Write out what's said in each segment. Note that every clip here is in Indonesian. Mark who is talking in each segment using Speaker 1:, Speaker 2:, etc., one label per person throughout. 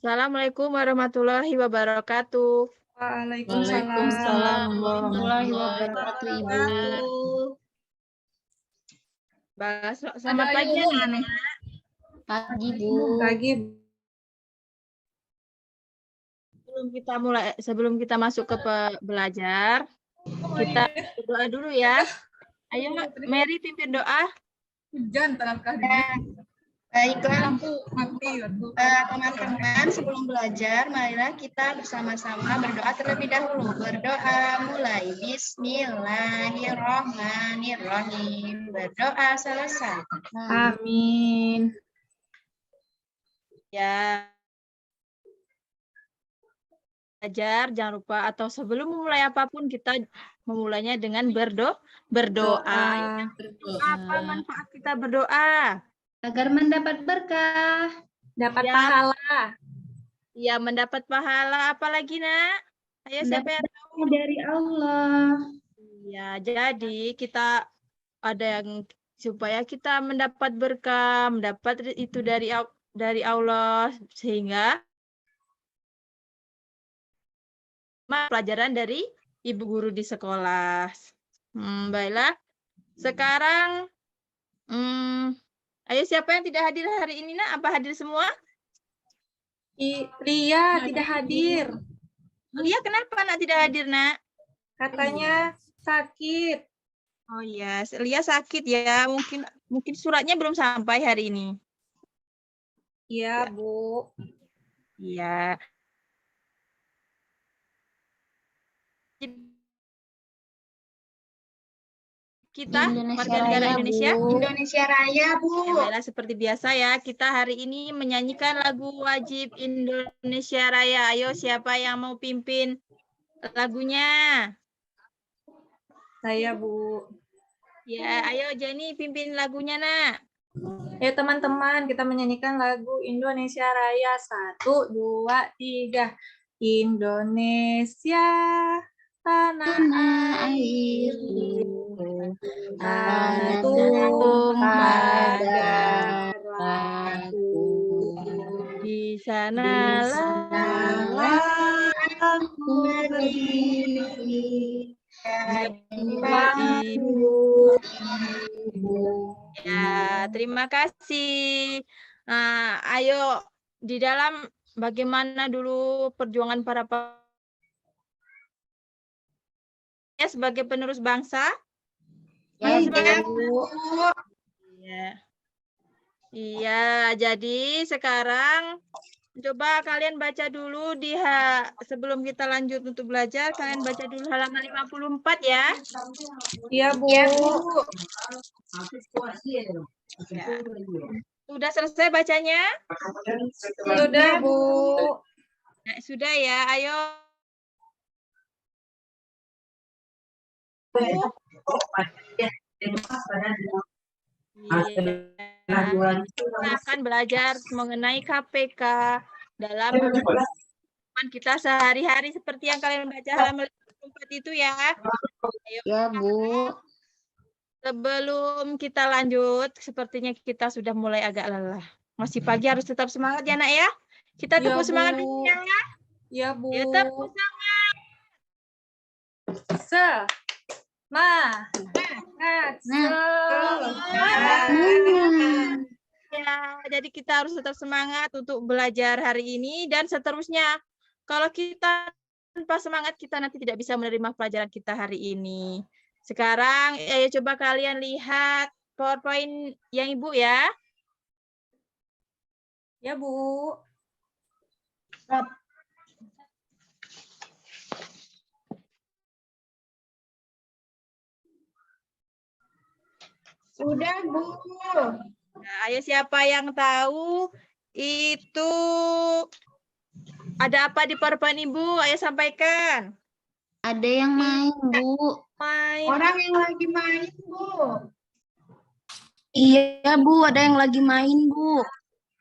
Speaker 1: Assalamualaikum warahmatullahi wabarakatuh.
Speaker 2: Waalaikumsalam warahmatullahi wabarakatuh, Ibu.
Speaker 1: Selamat pagi, anak.
Speaker 2: Pagi, Bu.
Speaker 3: Pagi.
Speaker 1: Sebelum kita masuk ke belajar, kita berdoa dulu ya. Ayo, Mary pimpin doa.
Speaker 3: Hujan tengah
Speaker 4: Baiklah, teman-teman, sebelum belajar, marilah kita bersama-sama berdoa terlebih dahulu. Berdoa mulai. Bismillahirrahmanirrahim. Berdoa selesai.
Speaker 3: Amin.
Speaker 1: Ya. Belajar, jangan lupa atau sebelum memulai apapun kita memulainya dengan berdoa. Apa manfaat kita berdoa?
Speaker 2: Agar mendapat berkah.
Speaker 3: Dapat
Speaker 1: Ya.
Speaker 3: pahala.
Speaker 1: Ya, mendapat pahala. Apalagi, Nak? Ayo, siapa yang tahu?
Speaker 2: Dari Allah.
Speaker 1: Ya, jadi kita ada yang supaya kita mendapat berkah, mendapat itu dari Allah, sehingga pelajaran dari ibu guru di sekolah. Baiklah. Sekarang, ayo siapa yang tidak hadir hari ini, Nak? Apa hadir semua?
Speaker 3: Lia tidak hadir.
Speaker 1: Lia kenapa, Nak, tidak hadir, Nak?
Speaker 3: Katanya sakit.
Speaker 1: Oh iya, Lia sakit ya. Mungkin suratnya belum sampai hari ini.
Speaker 3: Iya, Bu.
Speaker 1: Iya. Kita warga negara Indonesia.
Speaker 4: Indonesia Raya, Bu.
Speaker 1: Ya, baiklah, seperti biasa ya, kita hari ini menyanyikan lagu wajib Indonesia Raya. Ayo, siapa yang mau pimpin lagunya?
Speaker 3: Saya, Bu.
Speaker 1: Ya, ayo Jenny pimpin lagunya, Nak.
Speaker 3: Ya, teman-teman, kita menyanyikan lagu Indonesia Raya. 1, 2, 3. Indonesia, tanah airku, antum pada darahku.
Speaker 1: Di sanalah
Speaker 4: Aku berdiri.
Speaker 1: Ya, terima kasih. Nah, ayo di dalam bagaimana dulu perjuangan para sebagai penerus bangsa?
Speaker 4: Ya,
Speaker 1: Bu. Iya, jadi sekarang coba kalian baca dulu sebelum kita lanjut untuk belajar, kalian baca dulu halaman 54 ya.
Speaker 3: Iya, Bu.
Speaker 1: Ya. Sudah selesai bacanya?
Speaker 3: Sudah, Bu.
Speaker 1: Nah, sudah ya, ayo. Kita akan belajar mengenai KPK dalam kehidupan kita sehari-hari seperti yang kalian baca halaman 54 itu ya. Ayo,
Speaker 2: ya, Bu.
Speaker 1: Sebelum kita lanjut, sepertinya kita sudah mulai agak lelah. Masih pagi, harus tetap semangat ya, Nak ya. Kita tepuk semangat dulu ya.
Speaker 3: Ya, Bu.
Speaker 1: Ya, tepuk semangat. Ya, jadi kita harus tetap semangat untuk belajar hari ini dan seterusnya. Kalau kita tanpa semangat, kita nanti tidak bisa menerima pelajaran kita hari ini. Sekarang, ayo coba kalian lihat PowerPoint yang Ibu ya.
Speaker 3: Ya, Bu.
Speaker 4: Sudah, Bu.
Speaker 1: Nah, ayo siapa yang tahu itu ada apa di PowerPoint Ibu? Ayo sampaikan.
Speaker 2: Ada yang main, Bu.
Speaker 4: Orang yang lagi main, Bu.
Speaker 2: Iya, Bu. Ada yang lagi main, Bu.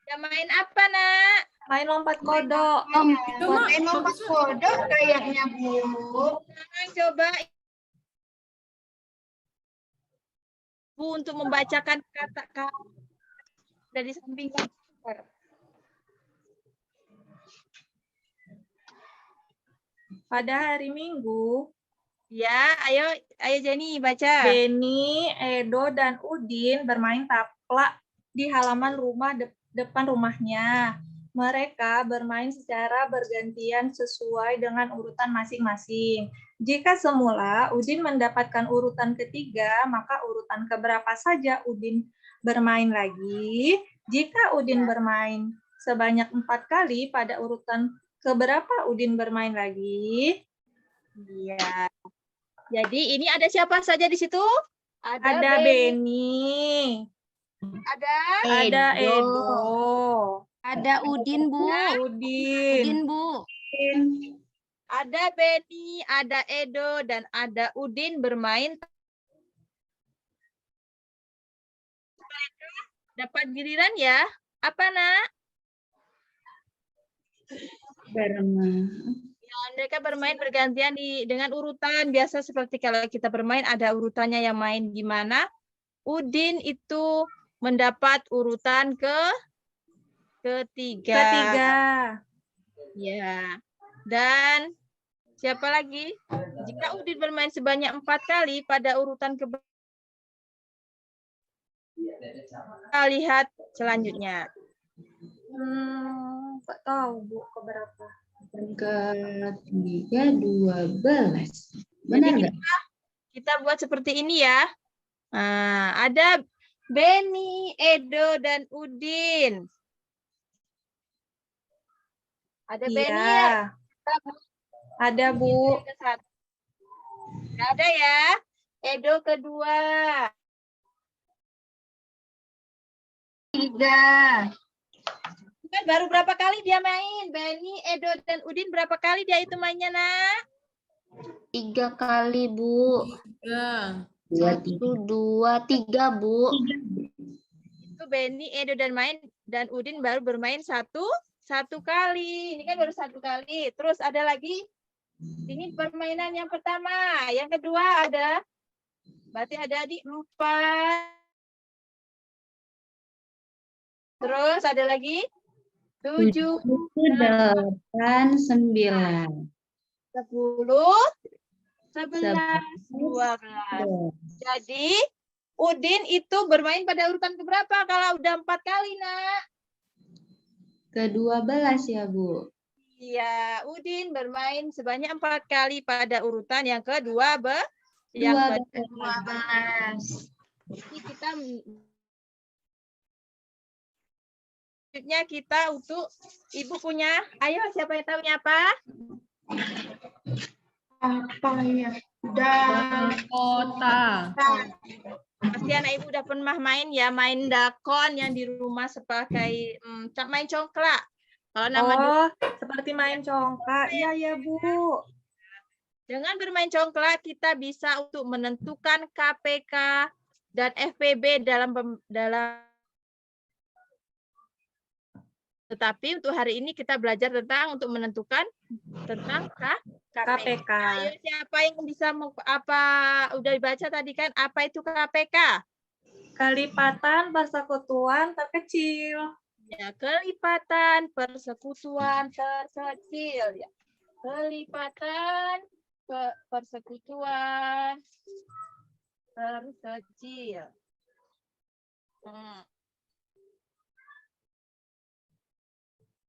Speaker 1: Ya, main apa, Nak?
Speaker 3: Main lompat kodok.
Speaker 4: Main lompat kodok kayaknya, Bu.
Speaker 1: Coba Bu untuk membacakan kata-kata dari samping.
Speaker 3: pada hari Minggu,
Speaker 1: Ya, ayo Jenny baca.
Speaker 3: Beni, Edo, dan Udin bermain taplak di halaman rumah depan rumahnya. Mereka bermain secara bergantian sesuai dengan urutan masing-masing. Jika semula Udin mendapatkan urutan ketiga, maka urutan keberapa saja Udin bermain lagi. Jika Udin bermain sebanyak 4 kali, pada urutan keberapa Udin bermain lagi?
Speaker 1: Iya. Jadi ini ada siapa saja di situ?
Speaker 3: Ada Beni, ada Edo,
Speaker 2: Ada Udin, Bu.
Speaker 3: Udin,
Speaker 2: Udin, Bu.
Speaker 1: Ada Beni, ada Edo, dan ada Udin bermain. Dapat giliran ya? Apa, Nak? Ya, mereka bermain bergantian dengan urutan. Biasa seperti kalau kita bermain, ada urutannya yang main gimana. Udin itu mendapat urutan ketiga. Ya. Dan siapa lagi? Jika Udin bermain sebanyak 4 kali pada urutan kita lihat selanjutnya.
Speaker 3: Nggak tahu Bu keberapa.
Speaker 2: Ketiga 12.
Speaker 1: Jadi kita buat seperti ini ya. Nah, ada Beni, Edo, dan Udin. Ada Beni ya?
Speaker 3: Ada Bu.
Speaker 1: Nggak ada ya. Edo kedua.
Speaker 2: 3.
Speaker 1: Kan baru berapa kali dia main? Beni, Edo, dan Udin berapa kali dia itu mainnya, Nak?
Speaker 2: 3 kali, Bu. 1, 2, 3, Bu.
Speaker 1: Itu Beni, Edo, dan Udin baru bermain satu kali. Ini kan baru 1 kali. Terus ada lagi. Ini permainan yang pertama. Yang kedua ada. Berarti ada di 4. Terus ada lagi. 7,
Speaker 2: 8, 9.
Speaker 1: 10, 11, 12. Jadi Udin itu bermain pada urutan keberapa kalau udah 4 kali, Nak?
Speaker 2: Ke-12 ya, Bu.
Speaker 1: Iya, Udin bermain sebanyak 4 kali pada urutan yang ke-12. Yang ke-12. Jadi kita selanjutnya kita untuk Ibu punya. Ayo, siapa yang tahunya apa?
Speaker 4: Apa ya? Dakota.
Speaker 1: Pasti anak Ibu udah pernah main ya, main dakon yang di rumah sebagai main congklak. Kalau nama
Speaker 3: Seperti main congklak. Iya ya Bu.
Speaker 1: dengan bermain congklak kita bisa untuk menentukan KPK dan FPB dalam tetapi untuk hari ini kita belajar tentang untuk menentukan tentang KPK. Ayo, siapa yang bisa udah dibaca tadi kan apa itu KPK?
Speaker 3: Kelipatan persekutuan terkecil.
Speaker 1: Ya, kelipatan persekutuan terkecil ya. Kelipatan persekutuan terkecil.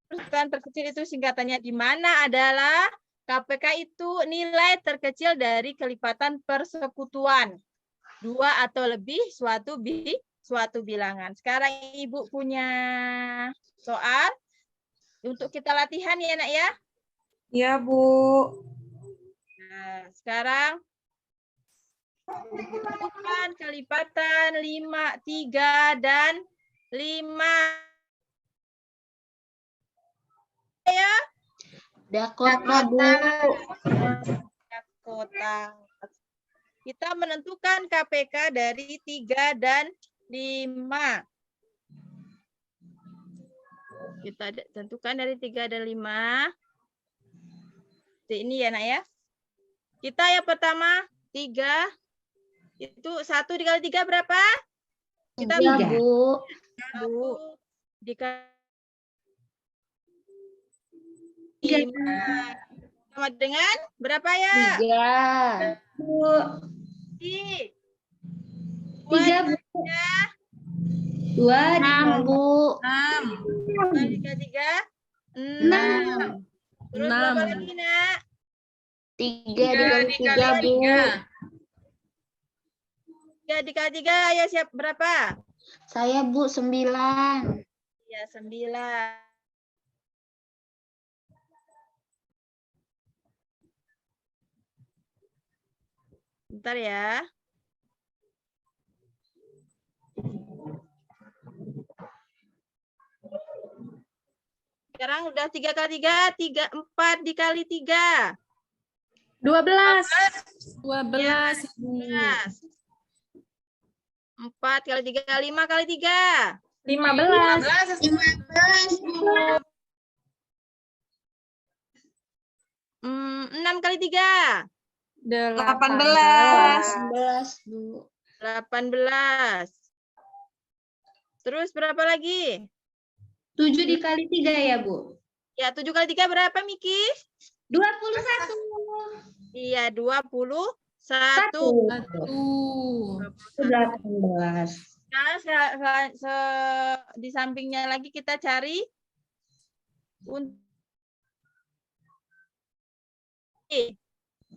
Speaker 1: Persekutuan terkecil itu singkatannya di mana adalah KPK itu nilai terkecil dari kelipatan persekutuan. 2 atau lebih suatu bilangan. Sekarang Ibu punya soal untuk kita latihan ya, Nak ya?
Speaker 3: Iya, Bu.
Speaker 1: Nah, sekarang tentukan kelipatan 5, 3, dan 5. Ya.
Speaker 2: Dakota, Bu.
Speaker 1: Dakota. Kita menentukan KPK dari 3 dan 5. Kita tentukan dari 3 dan 5. Ini ya, Nak ya. Kita yang pertama 3. Itu 1 dikali 3 berapa? Kita
Speaker 2: 3, Bu.
Speaker 1: 1 dikali 5. Sama dengan berapa ya?
Speaker 2: 3. Bu.
Speaker 1: Di
Speaker 2: 3, Bu. 2
Speaker 5: 6, Bu.
Speaker 3: 6.
Speaker 1: 2 dikali 3,
Speaker 2: 6.
Speaker 1: 6. Terus berapa lagi, Nak?
Speaker 5: 3 dikali 3, Bu.
Speaker 1: 3 dikali 3, ayo siap berapa?
Speaker 5: Saya, Bu, 9.
Speaker 1: Ya, 9. Bentar ya. Sekarang udah 3 kali 3, 4 dikali 3.
Speaker 3: 12.
Speaker 1: 12. 4 kali 3, 5 kali 3.
Speaker 3: 15.
Speaker 1: 6 kali 3.
Speaker 3: 18.
Speaker 5: 11, Bu.
Speaker 1: 18. Terus berapa lagi?
Speaker 2: 7 dikali 3 ya, Bu.
Speaker 1: Ya, 7 kali 3 berapa, Miki?
Speaker 2: 21.
Speaker 1: Iya, 21.
Speaker 2: 18.
Speaker 1: Sekarang di sampingnya lagi kita cari untuk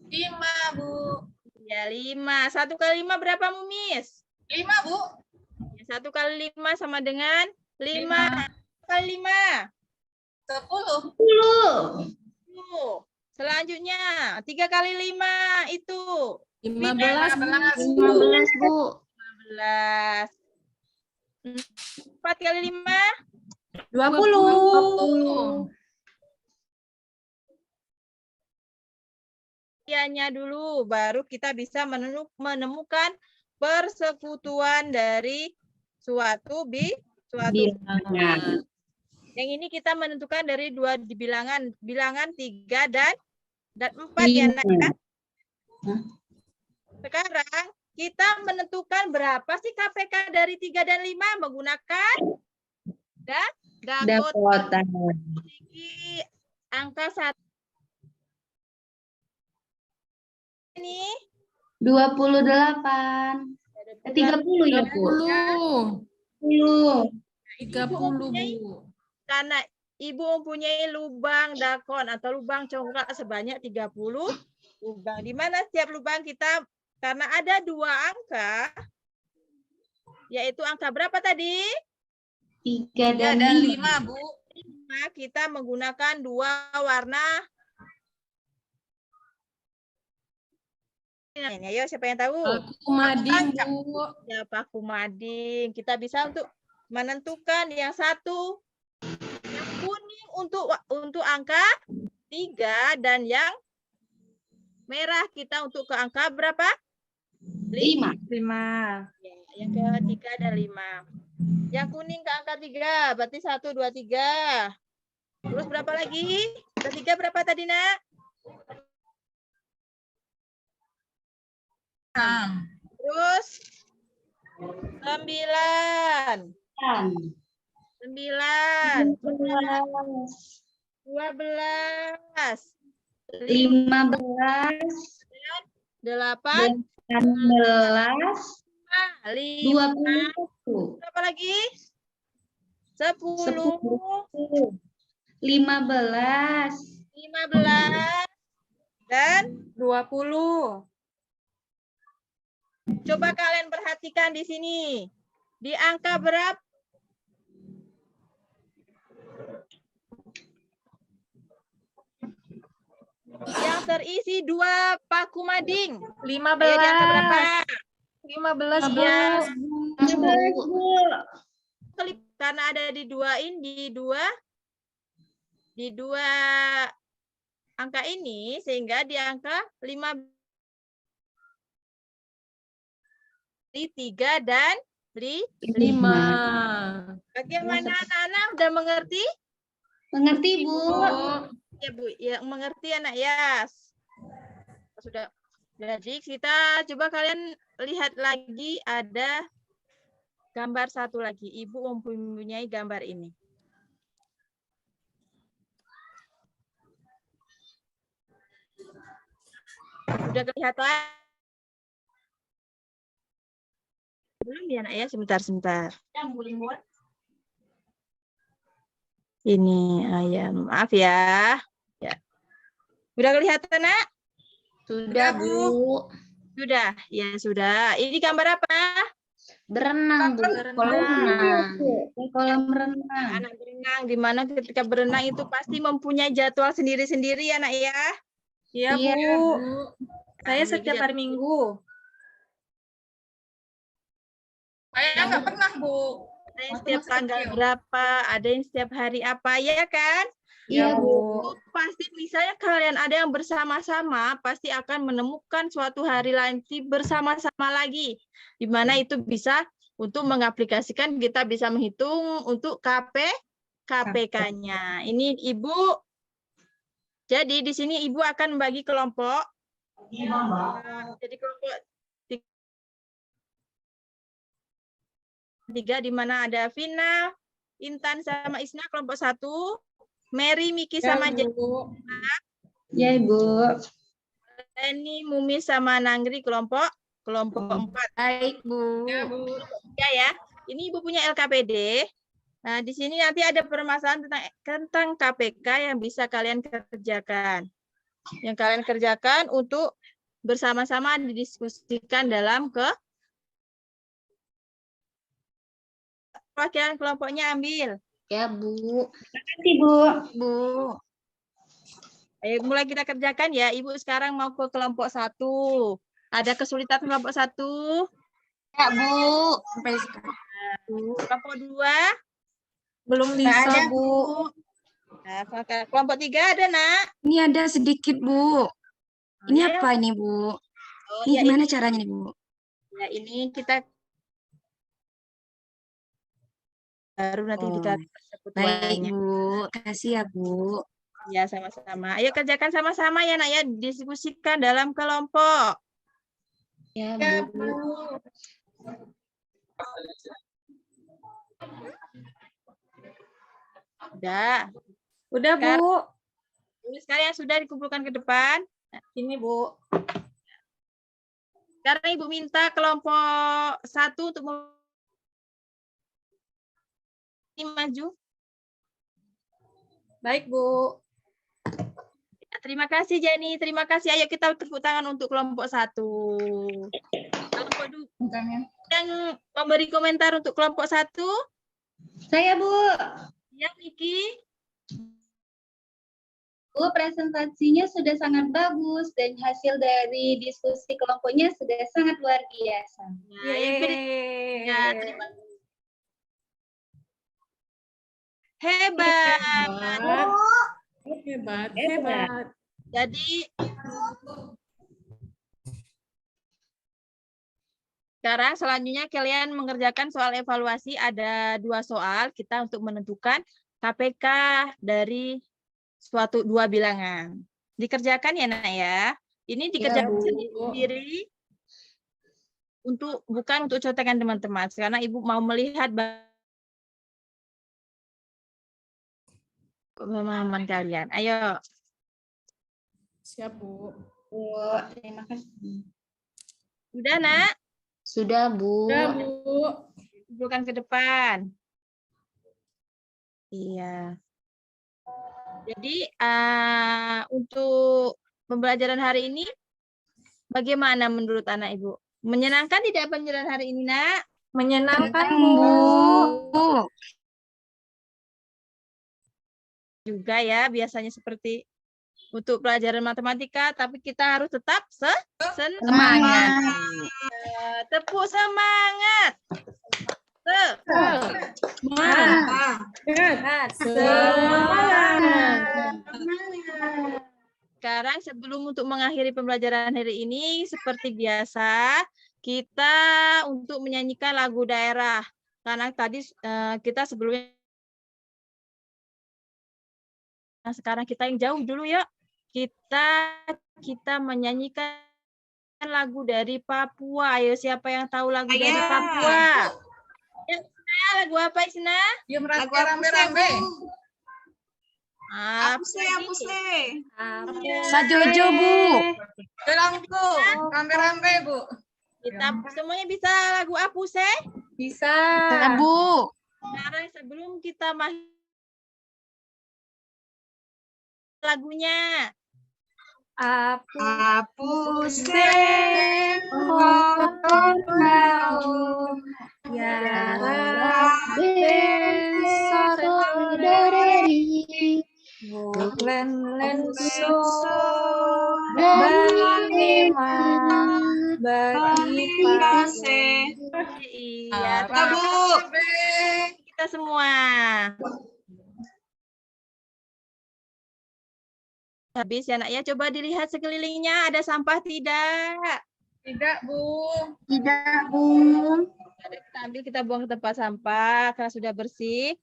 Speaker 3: 5, Bu.
Speaker 1: ya 5. 1 kali 5 berapa, Mumis?
Speaker 3: 5, Bu.
Speaker 1: 1 kali 5 sama dengan 5. 1 kali 5.
Speaker 3: 10.
Speaker 2: 10.
Speaker 1: Selanjutnya 3 kali 5 itu
Speaker 3: 15.
Speaker 5: 15, Bu.
Speaker 1: 15. 4 kali 5
Speaker 3: 20.
Speaker 1: Ianya dulu, baru kita bisa menemukan persekutuan dari suatu
Speaker 2: Bilangan.
Speaker 1: Yang ini kita menentukan dari dua bilangan 3 dan 4 ya, Nak.
Speaker 2: Lima.
Speaker 1: Sekarang kita menentukan berapa sih KPK dari 3 dan 5 menggunakan
Speaker 2: Dakota.
Speaker 1: memiliki angka 1. Ini
Speaker 2: 28. 30 ya, Bu. 10.
Speaker 3: 30, Bu.
Speaker 1: karena Ibu mempunyai lubang dakon atau lubang congkak sebanyak 30 lubang. Di mana setiap lubang kita, karena ada 2 angka, yaitu angka berapa tadi?
Speaker 2: 3 dan 5.
Speaker 3: 5, Bu.
Speaker 1: Kita menggunakan 2 warna. Ayo, siapa yang tahu?
Speaker 3: Aku mading, Bu.
Speaker 1: Ya, paku mading. Kita bisa untuk menentukan yang satu, yang kuning untuk angka 3 dan yang merah kita untuk ke angka berapa?
Speaker 2: 5.
Speaker 3: 5.
Speaker 1: Ya, yang ke 3 dan 5. Yang kuning ke angka 3, berarti 1, 2, 3. Terus berapa lagi? Ketiga berapa tadi, Nak?
Speaker 3: 6.
Speaker 1: Terus 9. 12.
Speaker 2: 15.
Speaker 1: 8.
Speaker 2: 16.
Speaker 1: 5.
Speaker 2: 21.
Speaker 1: Berapa lagi? 10.
Speaker 2: 15.
Speaker 1: 15. Dan
Speaker 3: 20.
Speaker 1: coba kalian perhatikan di sini. Di angka berapa? Yang terisi 2 paku mading.
Speaker 3: 15.
Speaker 1: Ayo, di angka berapa?
Speaker 3: 15, Bu.
Speaker 1: Iya.
Speaker 2: 15, Bu.
Speaker 1: Karena ada di 2 ini, di dua angka ini, sehingga di angka 5, 3 dan
Speaker 3: 5.
Speaker 1: Bagaimana anak-anak udah mengerti?
Speaker 2: Mengerti, Bu?
Speaker 1: Ya, Bu, ya mengerti anak Yas. Sudah. Jadi kita coba kalian lihat lagi, ada gambar satu lagi. Ibu mempunyai gambar ini. Sudah kelihatan? Belum ya, Nak ya? Sebentar. Ini ayam. Maaf ya. Ya. Sudah kelihatan, Nak?
Speaker 5: Sudah, Bu.
Speaker 1: Sudah. Ya, sudah. Ini gambar apa?
Speaker 5: Berenang, Bu. Kolam renang.
Speaker 2: Kolam renang.
Speaker 1: Anak berenang, di mana ketika berenang itu pasti mempunyai jadwal sendiri-sendiri ya, Nak ya?
Speaker 3: Iya,
Speaker 2: Iya,
Speaker 3: Bu.
Speaker 2: Bu.
Speaker 3: Saya
Speaker 1: Nah,
Speaker 3: setiap
Speaker 1: jadi
Speaker 3: hari Minggu.
Speaker 4: Saya nggak pernah, Bu.
Speaker 1: ada yang
Speaker 4: Waktu
Speaker 1: setiap
Speaker 4: masih
Speaker 1: tanggal
Speaker 4: kecil.
Speaker 1: berapa, ada yang setiap hari apa, ya kan?
Speaker 2: Iya, Bu.
Speaker 1: Pasti misalnya kalian ada yang bersama-sama, pasti akan menemukan suatu hari nanti bersama-sama lagi. Di mana itu bisa untuk mengaplikasikan, kita bisa menghitung untuk KPK-nya. Ini Ibu. Jadi di sini Ibu akan membagi kelompok. Jadi kelompok 3 di mana ada Vina, Intan sama Isna kelompok 1, Mary, Miki sama
Speaker 2: Ya, Ibu.
Speaker 1: Jenny, Mumi sama Nanggri kelompok 4.
Speaker 5: Baik, Bu.
Speaker 1: Ya. Ini Ibu punya LKPD. Nah, di sini nanti ada permasalahan tentang KPK yang bisa kalian kerjakan. Yang kalian kerjakan untuk bersama-sama didiskusikan dalam perwakilan kelompoknya ambil.
Speaker 5: Ya, Bu.
Speaker 2: Nanti, Bu.
Speaker 5: Bu.
Speaker 1: Ayo mulai kita kerjakan ya. Ibu sekarang mau ke kelompok 1. Ada kesulitan kelompok 1?
Speaker 5: Ya, Bu. Sampai sekarang.
Speaker 1: Kelompok 2?
Speaker 3: Belum bisa, Bu.
Speaker 1: Nah, kelompok 3 ada, Nak?
Speaker 5: Ini ada sedikit, Bu. Ini
Speaker 1: Ayo.
Speaker 5: apa ini, Bu?
Speaker 1: Oh,
Speaker 5: Ini
Speaker 1: ya,
Speaker 5: gimana caranya nih, Bu?
Speaker 1: Ya, ini kita baru nanti
Speaker 5: Oh,
Speaker 1: kita
Speaker 5: baik,
Speaker 1: persekutuannya.
Speaker 5: Bu. Kasih ya, Bu.
Speaker 1: Ya, sama-sama. Ayo kerjakan sama-sama ya, Nak ya. Diskusikan dalam kelompok.
Speaker 5: Ya,
Speaker 4: Ya,
Speaker 5: Bu.
Speaker 4: Bu.
Speaker 1: Udah.
Speaker 3: Udah, Bu.
Speaker 1: Ini sekalian sudah dikumpulkan ke depan.
Speaker 3: Ini, Bu.
Speaker 1: Sekarang Ibu minta kelompok 1 untuk maju.
Speaker 3: Baik, Bu.
Speaker 1: Terima kasih, Jenny. Terima kasih. Ayo kita tepuk tangan untuk kelompok 1. Kelompok 2. Yang memberi komentar untuk kelompok 1?
Speaker 2: Saya, Bu.
Speaker 1: Ya, Miki.
Speaker 2: Bu, presentasinya sudah sangat bagus dan hasil dari diskusi kelompoknya sudah sangat luar biasa.
Speaker 1: Nah, yang
Speaker 3: Yeay.
Speaker 1: ya, terima kasih. Hebat.
Speaker 3: Hebat.
Speaker 1: Jadi sekarang selanjutnya kalian mengerjakan soal evaluasi. Ada 2 soal kita untuk menentukan KPK dari suatu 2 bilangan. Dikerjakan ya, Nak ya. Ini dikerjakan sendiri bukan untuk contekan teman-teman. Karena Ibu mau melihat pemahaman kalian. Ayo.
Speaker 3: Siap, Bu.
Speaker 2: Bu, terima kasih.
Speaker 1: Udah, Nak?
Speaker 5: Sudah, Bu.
Speaker 1: Kumpulkan ke depan. Iya. Jadi untuk pembelajaran hari ini bagaimana menurut anak Ibu? Menyenangkan tidak pembelajaran hari ini, Nak?
Speaker 3: Menyenangkan,
Speaker 5: Bu.
Speaker 1: Juga ya, biasanya seperti untuk pelajaran matematika, tapi kita harus tetap semangat. Tepuk semangat. Sekarang sebelum untuk mengakhiri pembelajaran hari ini, seperti biasa, kita untuk menyanyikan lagu daerah. Karena tadi kita sebelumnya, nah sekarang kita yang jauh dulu ya. Kita menyanyikan lagu dari Papua. Ayo siapa yang tahu lagu dari Papua? Lagu apa, Isna?
Speaker 4: Lagu rame-rame.
Speaker 1: Apuse.
Speaker 5: Sajojo, Bu.
Speaker 3: Rambe-rambe, Bu.
Speaker 1: Kita semuanya bisa lagu Apuse?
Speaker 3: Bisa.
Speaker 5: Ya, Bu.
Speaker 1: Sekarang sebelum kita masuk lagunya.
Speaker 3: Apuse kau ya len so bagi pase.
Speaker 1: Iya,
Speaker 3: Bu.
Speaker 1: kita semua. Habis ya nak ya, coba dilihat sekelilingnya ada sampah tidak?
Speaker 3: Tidak, Bu.
Speaker 2: Tidak, Bu.
Speaker 1: Ada kita ambil, kita buang ke tempat sampah karena sudah bersih.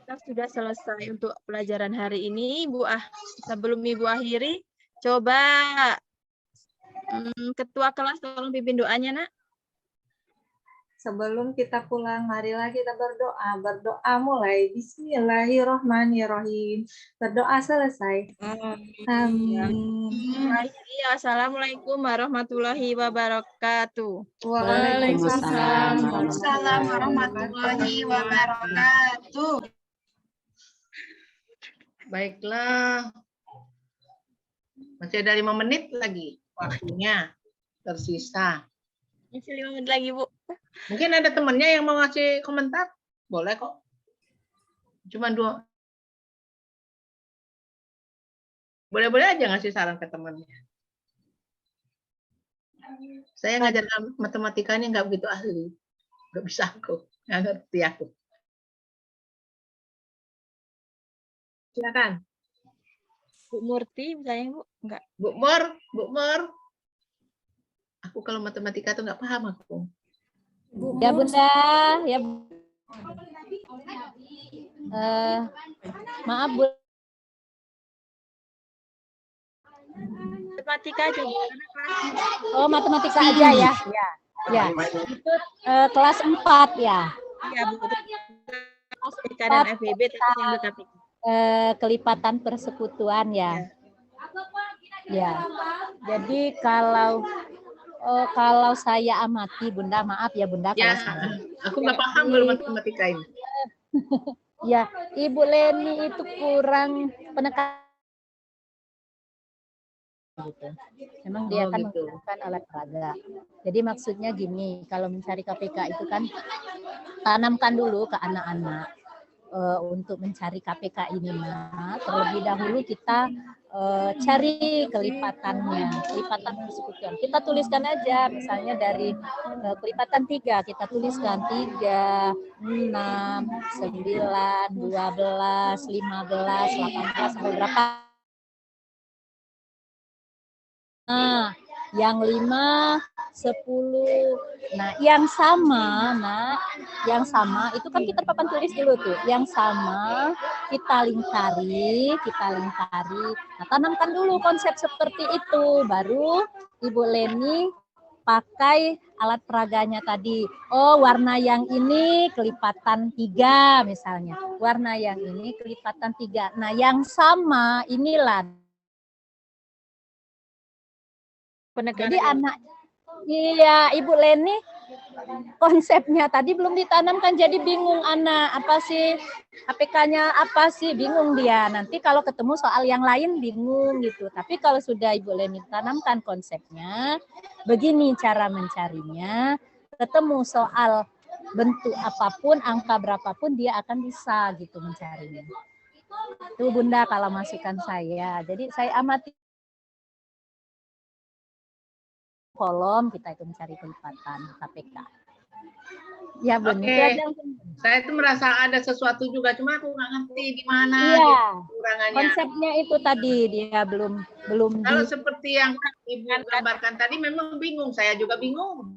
Speaker 1: Kita sudah selesai untuk pelajaran hari ini, Bu. Sebelum Ibu akhiri, coba ketua kelas tolong pimpin doanya, Nak.
Speaker 3: Sebelum kita pulang, marilah kita berdoa. Berdoa mulai. Bismillahirrahmanirrahim. Berdoa selesai. Amin.
Speaker 1: Iya, assalamualaikum warahmatullahi wabarakatuh.
Speaker 3: Waalaikumsalam.
Speaker 4: Waalaikumsalam warahmatullahi wabarakatuh.
Speaker 6: Baiklah. Masih ada 5 menit lagi waktunya tersisa.
Speaker 1: Masih 5 menit lagi, Bu.
Speaker 6: Mungkin ada temannya yang mau ngasih komentar? Boleh kok. Cuma 2. Boleh-boleh aja ngasih saran ke temannya. Saya ngajar matematikanya nggak begitu ahli. Nggak bisa aku. Nggak ngerti aku. Silakan.
Speaker 1: Bu Murti misalnya, Bu. Enggak.
Speaker 6: Bu Mor. Aku kalau matematika tuh nggak paham aku.
Speaker 7: Ya Bunda, ya maaf Bu.
Speaker 1: Matematika aja, Bu.
Speaker 7: Oh matematika aja ya, ya. Itu kelas 4 ya.
Speaker 1: Iya, Bu. Dan FEB tapi yang tetapi.
Speaker 7: Kelipatan persekutuan ya. Ya. Jadi kalau saya amati Bunda, maaf ya Bunda
Speaker 6: Ya,
Speaker 7: kalau salah.
Speaker 6: aku nggak paham kalau matematika ini.
Speaker 7: Ya, Ibu Leni itu kurang penekanan. Gitu. Memang dia kan
Speaker 6: gitu.
Speaker 7: menggunakan alat peraga. Jadi maksudnya gini, kalau mencari KPK itu kan tanamkan dulu ke anak-anak untuk mencari KPK ini, terlebih dahulu kita cari kelipatannya, kelipatan persekutuan. Kita tuliskan aja, misalnya dari kelipatan 3, kita tuliskan 3, 6, 9, 12, 15, 18, sampai berapa? Nah, yang 5, 10. Nah, yang sama, itu kan kita papan tulis dulu tuh. Yang sama kita lingkari. Nah, tanamkan dulu konsep seperti itu. Baru Ibu Leni pakai alat peraganya tadi. Oh, warna yang ini kelipatan 3 misalnya. Warna yang ini kelipatan 3. Nah, yang sama inilah. Jadi anak, iya Ibu Leni konsepnya tadi belum ditanamkan, jadi bingung anak, apa sih APK-nya, apa sih, bingung dia. Nanti kalau ketemu soal yang lain bingung gitu. Tapi kalau sudah Ibu Leni tanamkan konsepnya, begini cara mencarinya, ketemu soal bentuk apapun, angka berapapun dia akan bisa gitu mencarinya. Itu Bunda kalau masukan saya. Jadi saya amati kolom, kita itu mencari kelipatan KPK. Ya Bun,
Speaker 6: Oke.
Speaker 7: itu aja.
Speaker 6: Saya itu merasa ada sesuatu juga, cuma aku nggak ngerti di mana
Speaker 7: Iya.
Speaker 6: kekurangannya.
Speaker 7: Konsepnya itu tadi dia belum
Speaker 6: Kalau seperti yang Ibu gambarkan tadi memang bingung, saya juga bingung.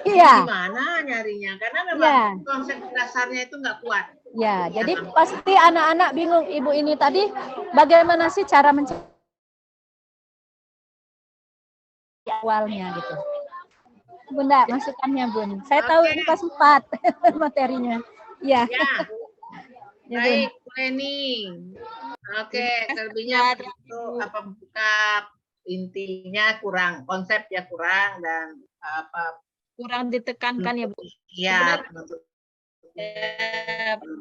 Speaker 7: Iya.
Speaker 6: Gimana nyarinya? Karena memang konsep dasarnya itu nggak kuat.
Speaker 7: Ya, jadi pasti anak-anak bingung. Ibu ini tadi bagaimana sih cara mencari awalnya gitu. Bunda, masukannya Bun. Saya tahu ini kelas 4 materinya. Ya. Ya, Bun.
Speaker 6: Baik, Bu Leni. Oke, selebihnya itu apa buka intinya kurang, konsepnya kurang dan apa
Speaker 1: Kurang ditekankan ya, Bu.
Speaker 6: ya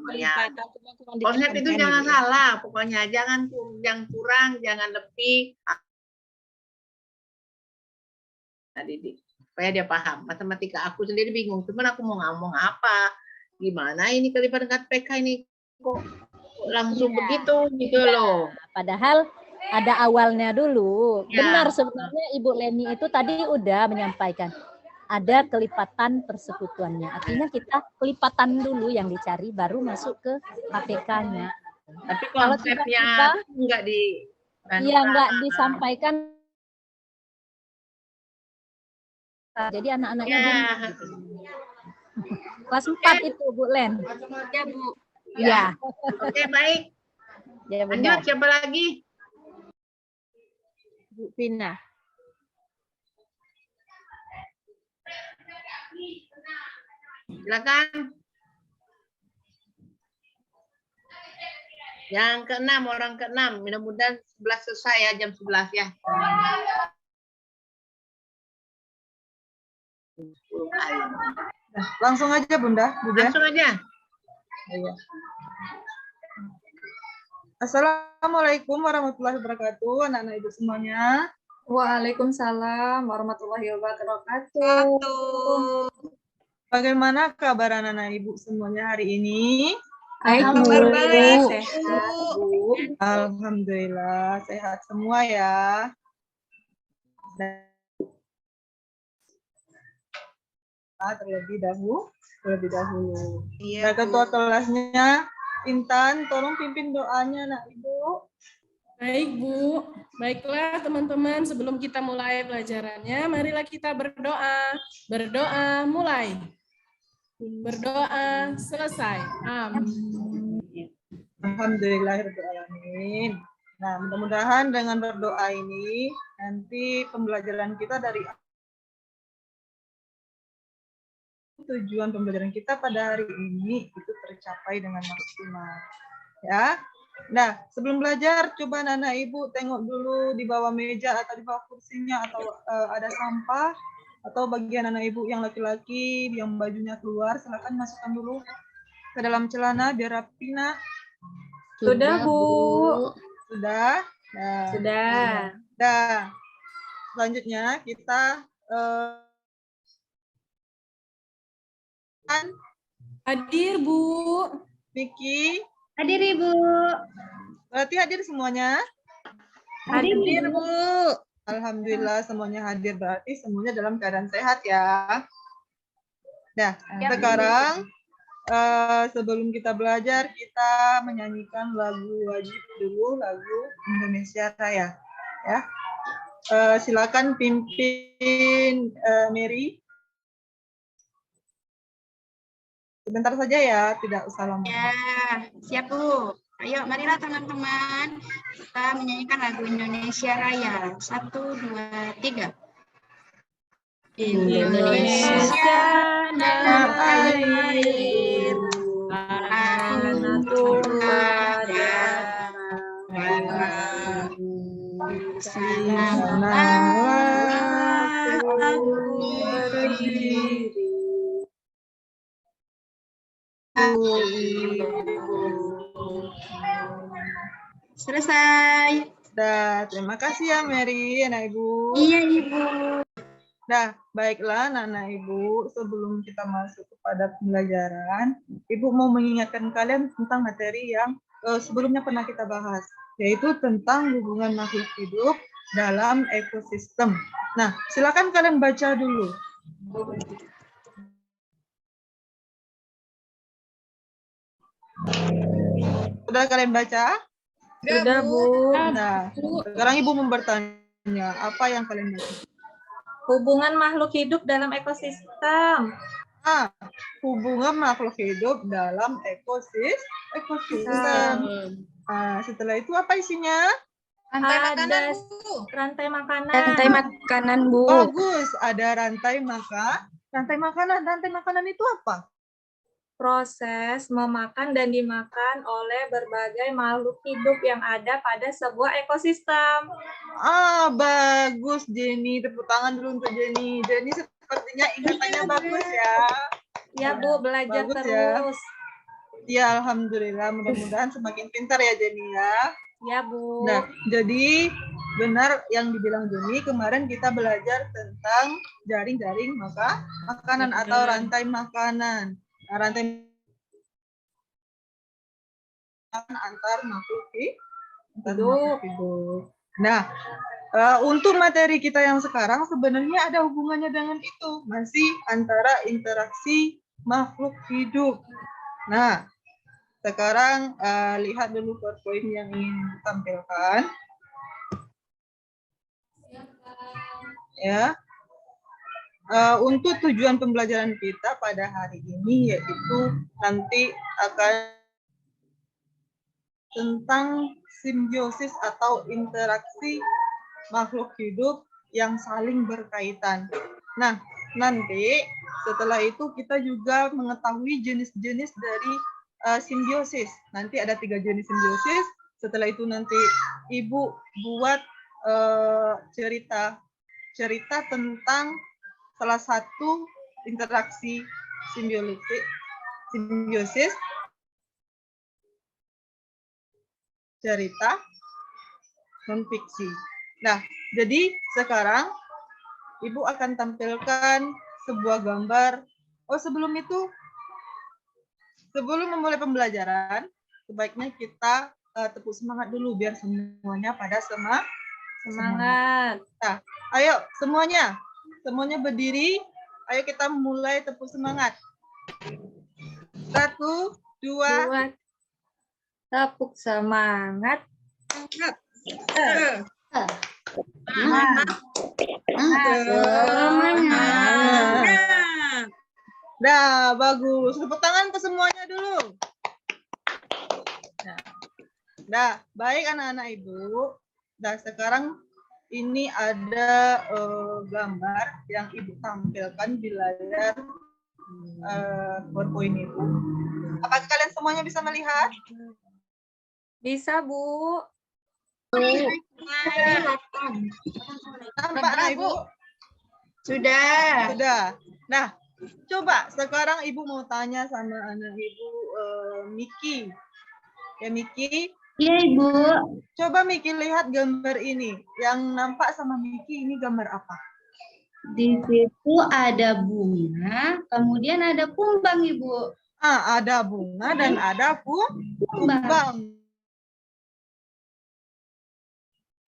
Speaker 1: Pelipatan cuma kurang
Speaker 6: konsep itu
Speaker 1: ditekankan,
Speaker 6: jangan
Speaker 1: Ibu, ya.
Speaker 6: salah, pokoknya jangan yang kurang, jangan lebih. Tadi supaya dia paham. Matematika aku sendiri bingung, cuman aku mau ngomong apa? Gimana ini kelipatan PK ini kok langsung
Speaker 7: Iya.
Speaker 6: begitu gitu loh.
Speaker 7: Padahal ada awalnya dulu.
Speaker 6: Ya.
Speaker 7: Benar sebenarnya Ibu Leni itu tadi udah menyampaikan ada kelipatan persekutuannya. Artinya kita kelipatan dulu yang dicari baru masuk ke KPK-nya.
Speaker 6: Tapi
Speaker 7: Kalau
Speaker 6: konsepnya
Speaker 7: tiba-tiba
Speaker 6: enggak di
Speaker 7: iya nggak disampaikan. Jadi anak-anaknya
Speaker 6: ya.
Speaker 7: bingung gitu. Kelas 4 itu Bu Len.
Speaker 1: Ya, Bu.
Speaker 7: Iya.
Speaker 6: Oke, baik.
Speaker 7: Ya,
Speaker 6: Lanjut,
Speaker 7: benar.
Speaker 6: siapa lagi?
Speaker 1: Bu Pina.
Speaker 6: Silakan. Yang keenam, orang keenam. Mudah-mudahan 11 selesai ya, jam 11 ya.
Speaker 8: Langsung aja Bunda.
Speaker 6: Langsung aja.
Speaker 8: Assalamualaikum warahmatullahi wabarakatuh, anak-anak ibu semuanya.
Speaker 3: Waalaikumsalam warahmatullahi wabarakatuh.
Speaker 8: Bagaimana kabar anak-anak ibu semuanya hari ini?
Speaker 3: Alhamdulillah sehat, Bu.
Speaker 8: Alhamdulillah sehat semua ya. Terlebih dahulu.
Speaker 1: Iya,
Speaker 8: Nah, ketua kelasnya Intan, tolong pimpin doanya nak ibu.
Speaker 9: Baik, Bu. Baiklah, teman-teman. Sebelum kita mulai pelajarannya, marilah kita berdoa. Berdoa, mulai. Berdoa, selesai. Amin.
Speaker 8: Alhamdulillahirrahmanirrahim. Nah, mudah-mudahan dengan berdoa ini, nanti pembelajaran kita dari tujuan pembelajaran kita pada hari ini itu tercapai dengan maksimal. Ya. Nah, sebelum belajar, coba anak ibu tengok dulu di bawah meja atau di bawah kursinya atau ada sampah atau bagian anak ibu yang laki-laki yang bajunya keluar, silakan masukkan dulu ke dalam celana biar rapi nak.
Speaker 3: Sudah, Bu.
Speaker 8: Sudah? Nah,
Speaker 3: Sudah.
Speaker 8: Nah, selanjutnya kita
Speaker 9: Hadir, Bu.
Speaker 8: Vicky,
Speaker 2: Hadir Ibu.
Speaker 8: berarti hadir semuanya?
Speaker 2: Hadir
Speaker 1: Bu.
Speaker 8: Alhamdulillah semuanya hadir, berarti semuanya dalam keadaan sehat ya. Nah, sekarang sebelum kita belajar, kita menyanyikan lagu wajib dulu, lagu Indonesia Raya. Ya, silakan pimpin Mary. Sebentar saja ya, tidak usah lama.
Speaker 4: Ya, siap Bu. Ayo, marilah teman-teman. Kita menyanyikan lagu Indonesia Raya. 1, 2, 3. Indonesia tanah air, tanah Tuhan, bersamalah aku berdiri. Selesai.
Speaker 8: Dah, terima kasih ya Mary, anak ibu.
Speaker 4: Iya, Ibu.
Speaker 8: Nah, baiklah anak-anak ibu, sebelum kita masuk kepada pembelajaran, ibu mau mengingatkan kalian tentang materi yang sebelumnya pernah kita bahas, yaitu tentang hubungan makhluk hidup dalam ekosistem. Nah, silakan kalian baca dulu. Sudah kalian baca?
Speaker 3: Sudah, Bu.
Speaker 8: Nah, sekarang ibu mau bertanya, apa yang kalian baca?
Speaker 3: Hubungan makhluk hidup dalam ekosistem.
Speaker 8: Hubungan makhluk hidup dalam ekosistem. Setelah itu apa isinya?
Speaker 3: Rantai makanan, Bu. Rantai makanan.
Speaker 5: Rantai makanan, Bu.
Speaker 8: Bagus, ada rantai makanan. Rantai makanan itu apa?
Speaker 3: proses memakan dan dimakan oleh berbagai makhluk hidup yang ada pada sebuah ekosistem.
Speaker 8: Bagus Jenny. Tepuk tangan dulu untuk Jenny. Jenny sepertinya ingatannya bagus ya.
Speaker 3: Ya Bu, belajar
Speaker 8: Bagus ya.
Speaker 3: terus.
Speaker 8: Ya, alhamdulillah. Mudah-mudahan semakin pintar ya Jenny ya.
Speaker 3: Ya Bu.
Speaker 8: Nah, jadi benar yang dibilang Jenny, kemarin kita belajar tentang jaring-jaring makanan atau rantai makanan. Nah, rantai makanan antar makhluk hidup. Nah, untuk materi kita yang sekarang sebenarnya ada hubungannya dengan itu, masih antara interaksi makhluk hidup. Nah, sekarang lihat dulu PowerPoint yang ingin ditampilkan. Ya. Untuk tujuan pembelajaran kita pada hari ini yaitu nanti akan tentang simbiosis atau interaksi makhluk hidup yang saling berkaitan. Nah, nanti setelah itu kita juga mengetahui jenis-jenis dari simbiosis. Nanti ada 3 jenis simbiosis. Setelah itu nanti Ibu buat cerita tentang salah satu interaksi simbiosis, cerita non fiksi. Nah, jadi sekarang Ibu akan tampilkan sebuah gambar. Sebelum itu, sebelum memulai pembelajaran, sebaiknya kita tepuk semangat dulu biar semuanya pada semangat. Nah, ayo semuanya berdiri. Ayo kita mulai tepuk semangat. 1, 2,
Speaker 3: tepuk semangat.
Speaker 8: Nah, bagus. Tepuk tangan ke semuanya dulu. Nah, baik anak-anak Ibu. Nah, sekarang ini ada gambar yang Ibu tampilkan di layar PowerPoint Ibu. Apakah kalian semuanya bisa melihat?
Speaker 3: Bisa, Bu.
Speaker 8: Nampak, Ibu?
Speaker 4: Sudah.
Speaker 8: Nah, coba sekarang Ibu mau tanya sama anak Ibu Miki. Ya, Miki.
Speaker 2: Iya, Ibu.
Speaker 8: Coba Miki lihat gambar ini. Yang nampak sama Miki ini gambar apa?
Speaker 2: Di situ ada bunga, kemudian ada kumbang, Ibu.
Speaker 8: Ada bunga dan ada kumbang.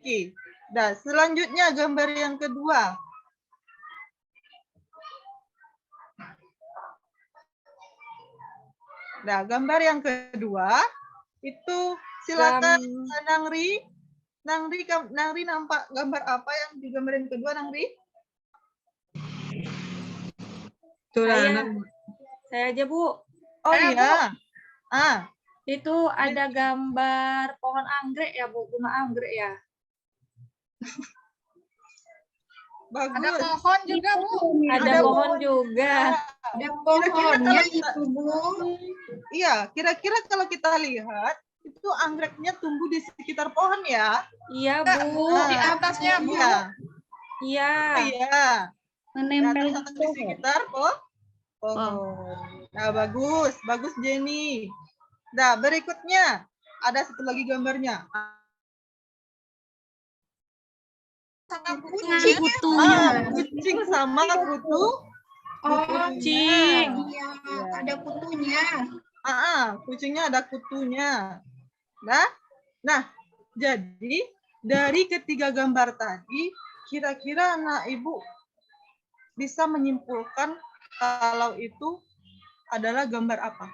Speaker 8: Oke. Nah, selanjutnya gambar yang kedua. Nah, gambar yang kedua itu silakan Nangri. Nangri nampak gambar apa yang di gambar yang kedua, Nangri?
Speaker 3: Saya aja, Bu.
Speaker 8: Oh iya.
Speaker 3: Itu ada gambar pohon anggrek ya, Bu, bunga anggrek ya.
Speaker 8: Bagus.
Speaker 4: Ada pohon juga, Bu.
Speaker 3: Ada pohon juga.
Speaker 4: Ada pohonnya itu, Bu.
Speaker 8: Iya, kira-kira kalau kita lihat itu anggreknya tumbuh di sekitar pohon ya?
Speaker 3: Iya, Bu.
Speaker 4: Di atasnya, Bu.
Speaker 3: Iya.
Speaker 2: Menempel
Speaker 8: di sekitar pohon. Nah, bagus Jenny. Nah, berikutnya ada satu lagi gambarnya. Kucing sama kutu.
Speaker 3: Kucing.
Speaker 4: Iya, ada kutunya.
Speaker 8: Kucingnya ada kutunya. Nah, jadi dari ketiga gambar tadi, kira-kira anak Ibu bisa menyimpulkan kalau itu adalah gambar apa?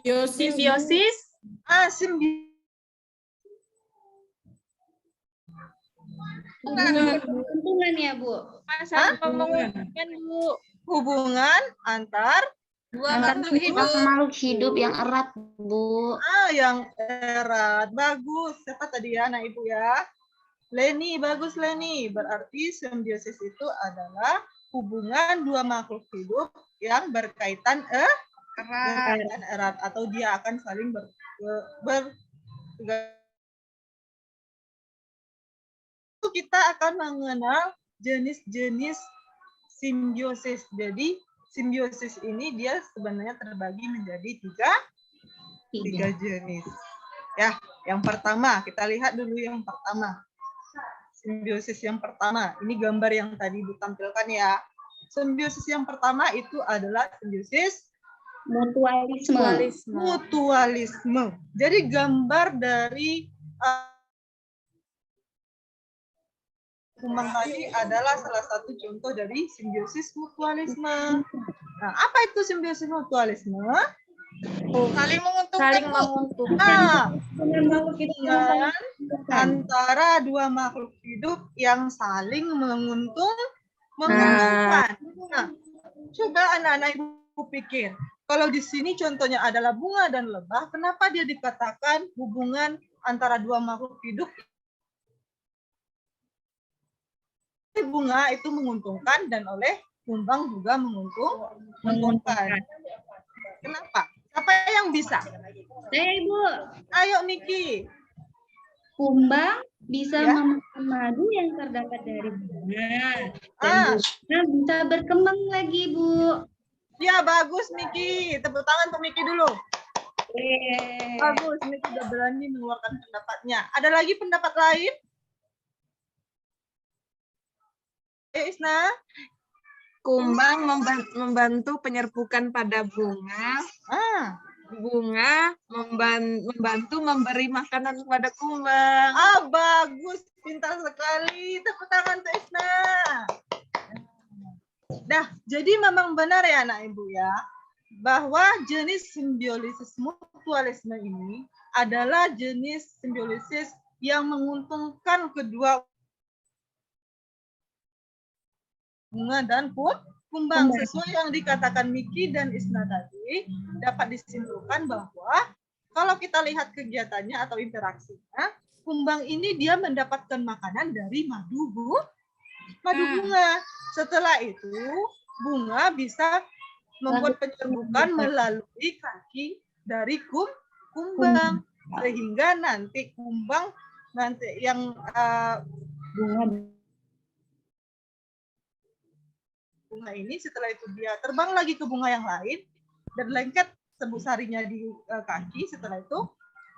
Speaker 3: Simbiosis.
Speaker 8: Simbiosis.
Speaker 2: Hubungan ya, Bu?
Speaker 8: Hubungan antar
Speaker 5: makhluk hidup yang erat, Bu.
Speaker 8: Yang erat. Bagus. Siapa tadi ya, anak Ibu ya? Leni, bagus Leni. Berarti simbiosis itu adalah hubungan dua makhluk hidup yang berkaitan erat atau dia akan saling kita akan mengenal jenis-jenis simbiosis. Jadi simbiosis ini dia sebenarnya terbagi menjadi tiga jenis. Ya, yang pertama kita lihat dulu yang pertama. Simbiosis yang pertama, ini gambar yang tadi Ibu tampilkan ya. Simbiosis yang pertama itu adalah simbiosis mutualisme. Jadi gambar dari kumbang tadi adalah salah satu contoh dari simbiosis mutualisme. Nah, apa itu simbiosis mutualisme?
Speaker 1: Saling menguntungkan.
Speaker 8: Hubungan antara dua makhluk hidup yang saling menguntungkan. Nah, coba anak-anak Ibu pikir, kalau di sini contohnya adalah bunga dan lebah, kenapa dia dikatakan hubungan antara dua makhluk hidup? Bunga itu menguntungkan dan oleh kumbang juga menguntungkan. Kenapa? Siapa yang bisa?
Speaker 2: Saya, Ibu.
Speaker 8: Ayo Niki.
Speaker 2: Kumbang bisa memakan madu yang terdapat dari bunga. Dan bunga bisa berkembang lagi, Bu.
Speaker 8: Ya, bagus Niki. Tepuk tangan untuk Niki dulu. Bagus, Niki sudah berani mengeluarkan pendapatnya. Ada lagi pendapat lain? Isna?
Speaker 1: Kumbang membantu penyerbukan pada bunga. Bunga membantu memberi makanan kepada kumbang.
Speaker 8: Bagus, pintar sekali. Tepuk tangan untuk Isna. Nah, jadi memang benar ya anak Ibu ya, bahwa jenis simbiosis mutualisme ini adalah jenis simbiosis yang menguntungkan kedua bunga dan kumbang. Sesuai yang dikatakan Miki dan Isna tadi, dapat disimpulkan bahwa kalau kita lihat kegiatannya atau interaksinya, kumbang ini dia mendapatkan makanan dari madu bunga. Setelah itu, bunga bisa membuat penyerbukan melalui kaki dari kumbang, sehingga nanti kumbang yang bunga ini setelah itu dia terbang lagi ke bunga yang lain dan lengket serbuk sarinya di kaki. Setelah itu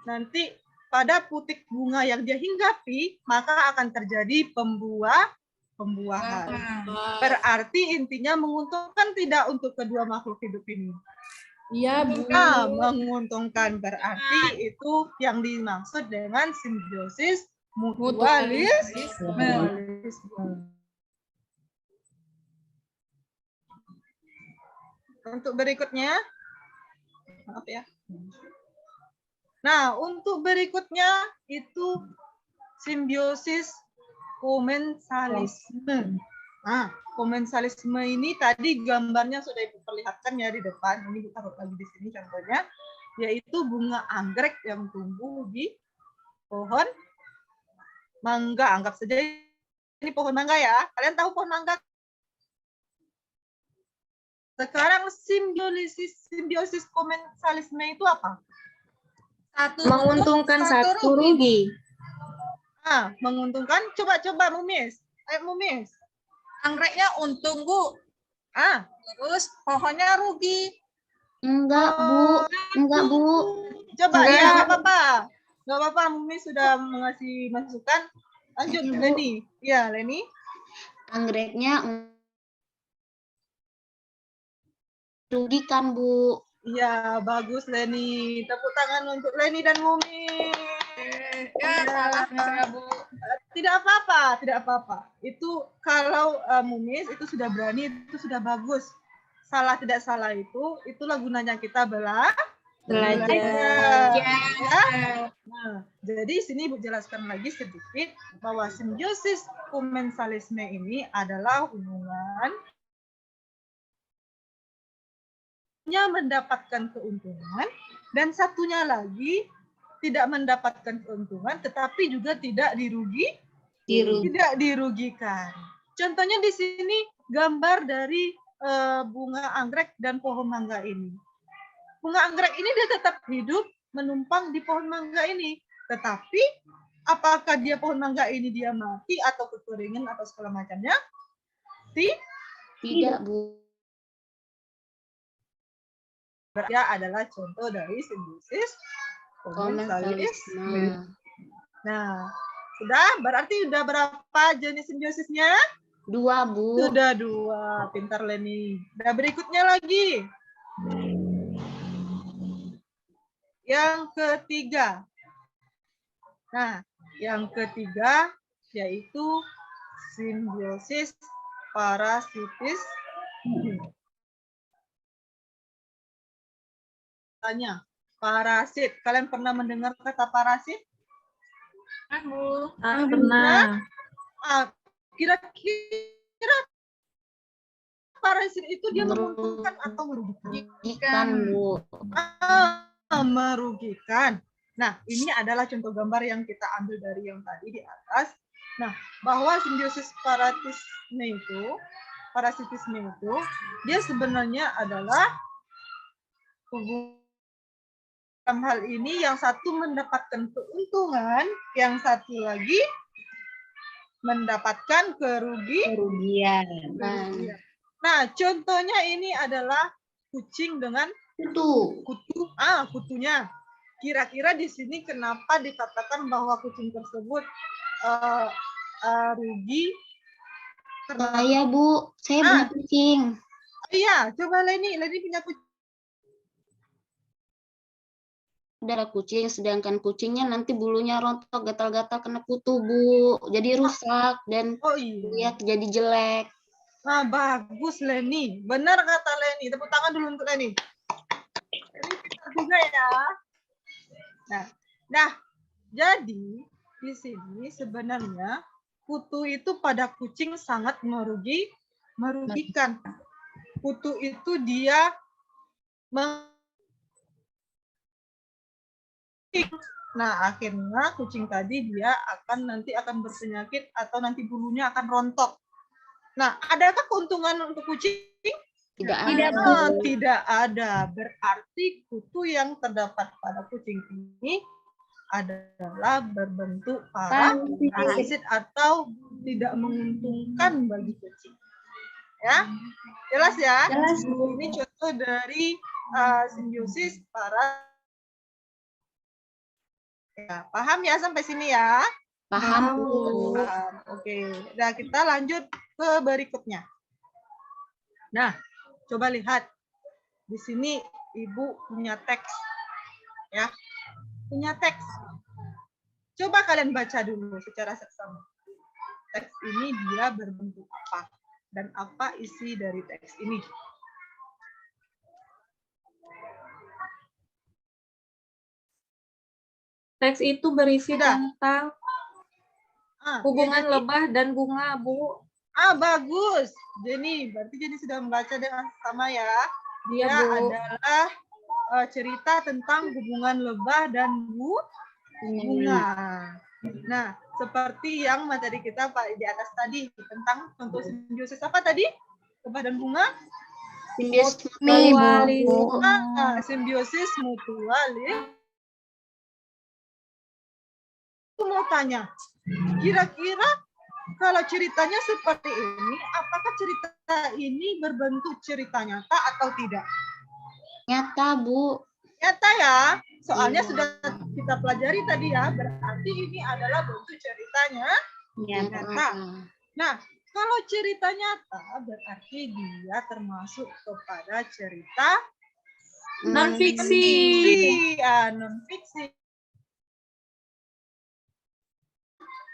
Speaker 8: nanti pada putik bunga yang dia hinggapi maka akan terjadi pembuahan. Berarti intinya menguntungkan tidak untuk kedua makhluk hidup ini?
Speaker 9: Iya, Bu.
Speaker 8: Menguntungkan. Berarti itu yang dimaksud dengan simbiosis mutualisme. Untuk berikutnya, maaf ya. Nah, untuk berikutnya itu simbiosis komensalisme. Nah, komensalisme ini tadi gambarnya sudah diperlihatkan ya di depan. Ini kita taruh lagi di sini contohnya, yaitu bunga anggrek yang tumbuh di pohon mangga. Anggap saja ini pohon mangga ya. Kalian tahu pohon mangga? Sekarang simbiosis komensalisme itu apa?
Speaker 5: Menguntungkan satu rugi.
Speaker 8: Menguntungkan. Coba Mumis. Ayo Mumis.
Speaker 1: Anggreknya untung, Bu. Terus pohonnya rugi.
Speaker 5: Enggak, Bu.
Speaker 8: Coba ya, enggak apa-apa. Mumis sudah mengasih masukan. Lanjut, Leni. Ya, Leni.
Speaker 5: Anggreknya rugikan, Bu.
Speaker 8: Iya, bagus Leni. Tepuk tangan untuk Leni dan Mumi.
Speaker 1: Salah saya, Bu.
Speaker 8: Tidak apa-apa. Itu kalau Mumis itu sudah berani, itu sudah bagus. Salah tidak salah itulah gunanya kita belajar. Ya. Nah, jadi sini Ibu jelaskan lagi sedikit bahwa simbiosis komensalisme ini adalah hubungan mendapatkan keuntungan dan satunya lagi tidak mendapatkan keuntungan tetapi juga tidak dirugikan. Contohnya di sini gambar dari bunga anggrek dan pohon mangga ini. Bunga anggrek ini dia tetap hidup menumpang di pohon mangga ini. Tetapi apakah dia pohon mangga ini dia mati atau kekeringan atau segala macamnya?
Speaker 5: Tidak, Bu.
Speaker 8: Dia adalah contoh dari simbiosis komensalisme. Nah, berarti udah berapa jenis simbiosisnya?
Speaker 5: 2, Bu.
Speaker 8: Sudah 2. Pintar Leni. Nah, berikutnya lagi. Yang ketiga. Nah, yang ketiga yaitu simbiosis parasitis. Tanya, parasit. Kalian pernah mendengar kata parasit?
Speaker 3: Bu.
Speaker 8: Pernah. Kira-kira parasit itu dia menguntungkan atau merugikan?
Speaker 5: Bu.
Speaker 8: Merugikan. Nah, ini adalah contoh gambar yang kita ambil dari yang tadi di atas. Nah, bahwa simbiosis parasitisme itu dia sebenarnya adalah hubungan dalam hal ini yang satu mendapatkan keuntungan, yang satu lagi mendapatkan kerugian. Nah, contohnya ini adalah kucing dengan kutu. Kutunya. Kira-kira di sini kenapa dikatakan bahwa kucing tersebut rugi?
Speaker 5: Saya, Bu. Saya punya kucing.
Speaker 8: Iya, coba Leni punya kucing.
Speaker 5: Darah kucing, sedangkan kucingnya nanti bulunya rontok, gatal-gatal kena kutu, Bu. Jadi rusak dan lihat jadi jelek.
Speaker 8: Nah, bagus Leni. Benar kata Leni. Tepuk tangan dulu untuk Leni. Ini pintar juga ya. Nah, jadi di sini sebenarnya kutu itu pada kucing sangat merugikan. Kutu itu dia akhirnya kucing tadi dia nanti akan berpenyakit atau nanti bulunya akan rontok. Nah, adakah keuntungan untuk kucing?
Speaker 5: Tidak ada.
Speaker 8: Tidak ada. Berarti kutu yang terdapat pada kucing ini adalah berbentuk parasit atau tidak menguntungkan bagi kucing. Ya, jelas ya?
Speaker 2: Jelas.
Speaker 8: Ini contoh dari simbiosis ya, paham ya sampai sini ya?
Speaker 5: Paham, Bu.
Speaker 8: Oke. Nah, kita lanjut ke berikutnya. Nah, coba lihat. Di sini Ibu punya teks. Ya. Punya teks. Coba kalian baca dulu secara seksama. Teks ini dia berbentuk apa? Dan apa isi dari teks ini?
Speaker 3: Teks itu berisi tentang hubungan lebah dan bunga, Bu.
Speaker 8: Bagus. Jenny, berarti Jenny sudah membaca dengan sama ya. Dia adalah cerita tentang hubungan lebah dan bunga. Nah, seperti yang materi kita di atas tadi tentang contoh simbiosis apa tadi? Lebah dan bunga?
Speaker 5: Simbiosis
Speaker 8: simbiosis mutualis. Aku mau tanya, kira-kira kalau ceritanya seperti ini, apakah cerita ini berbentuk cerita nyata atau tidak?
Speaker 5: Nyata, Bu.
Speaker 8: Nyata ya, soalnya sudah kita pelajari tadi ya, berarti ini adalah bentuk ceritanya nyata. Nah, kalau cerita nyata berarti dia termasuk kepada cerita
Speaker 3: non-fiksi.
Speaker 8: Non-fiksi.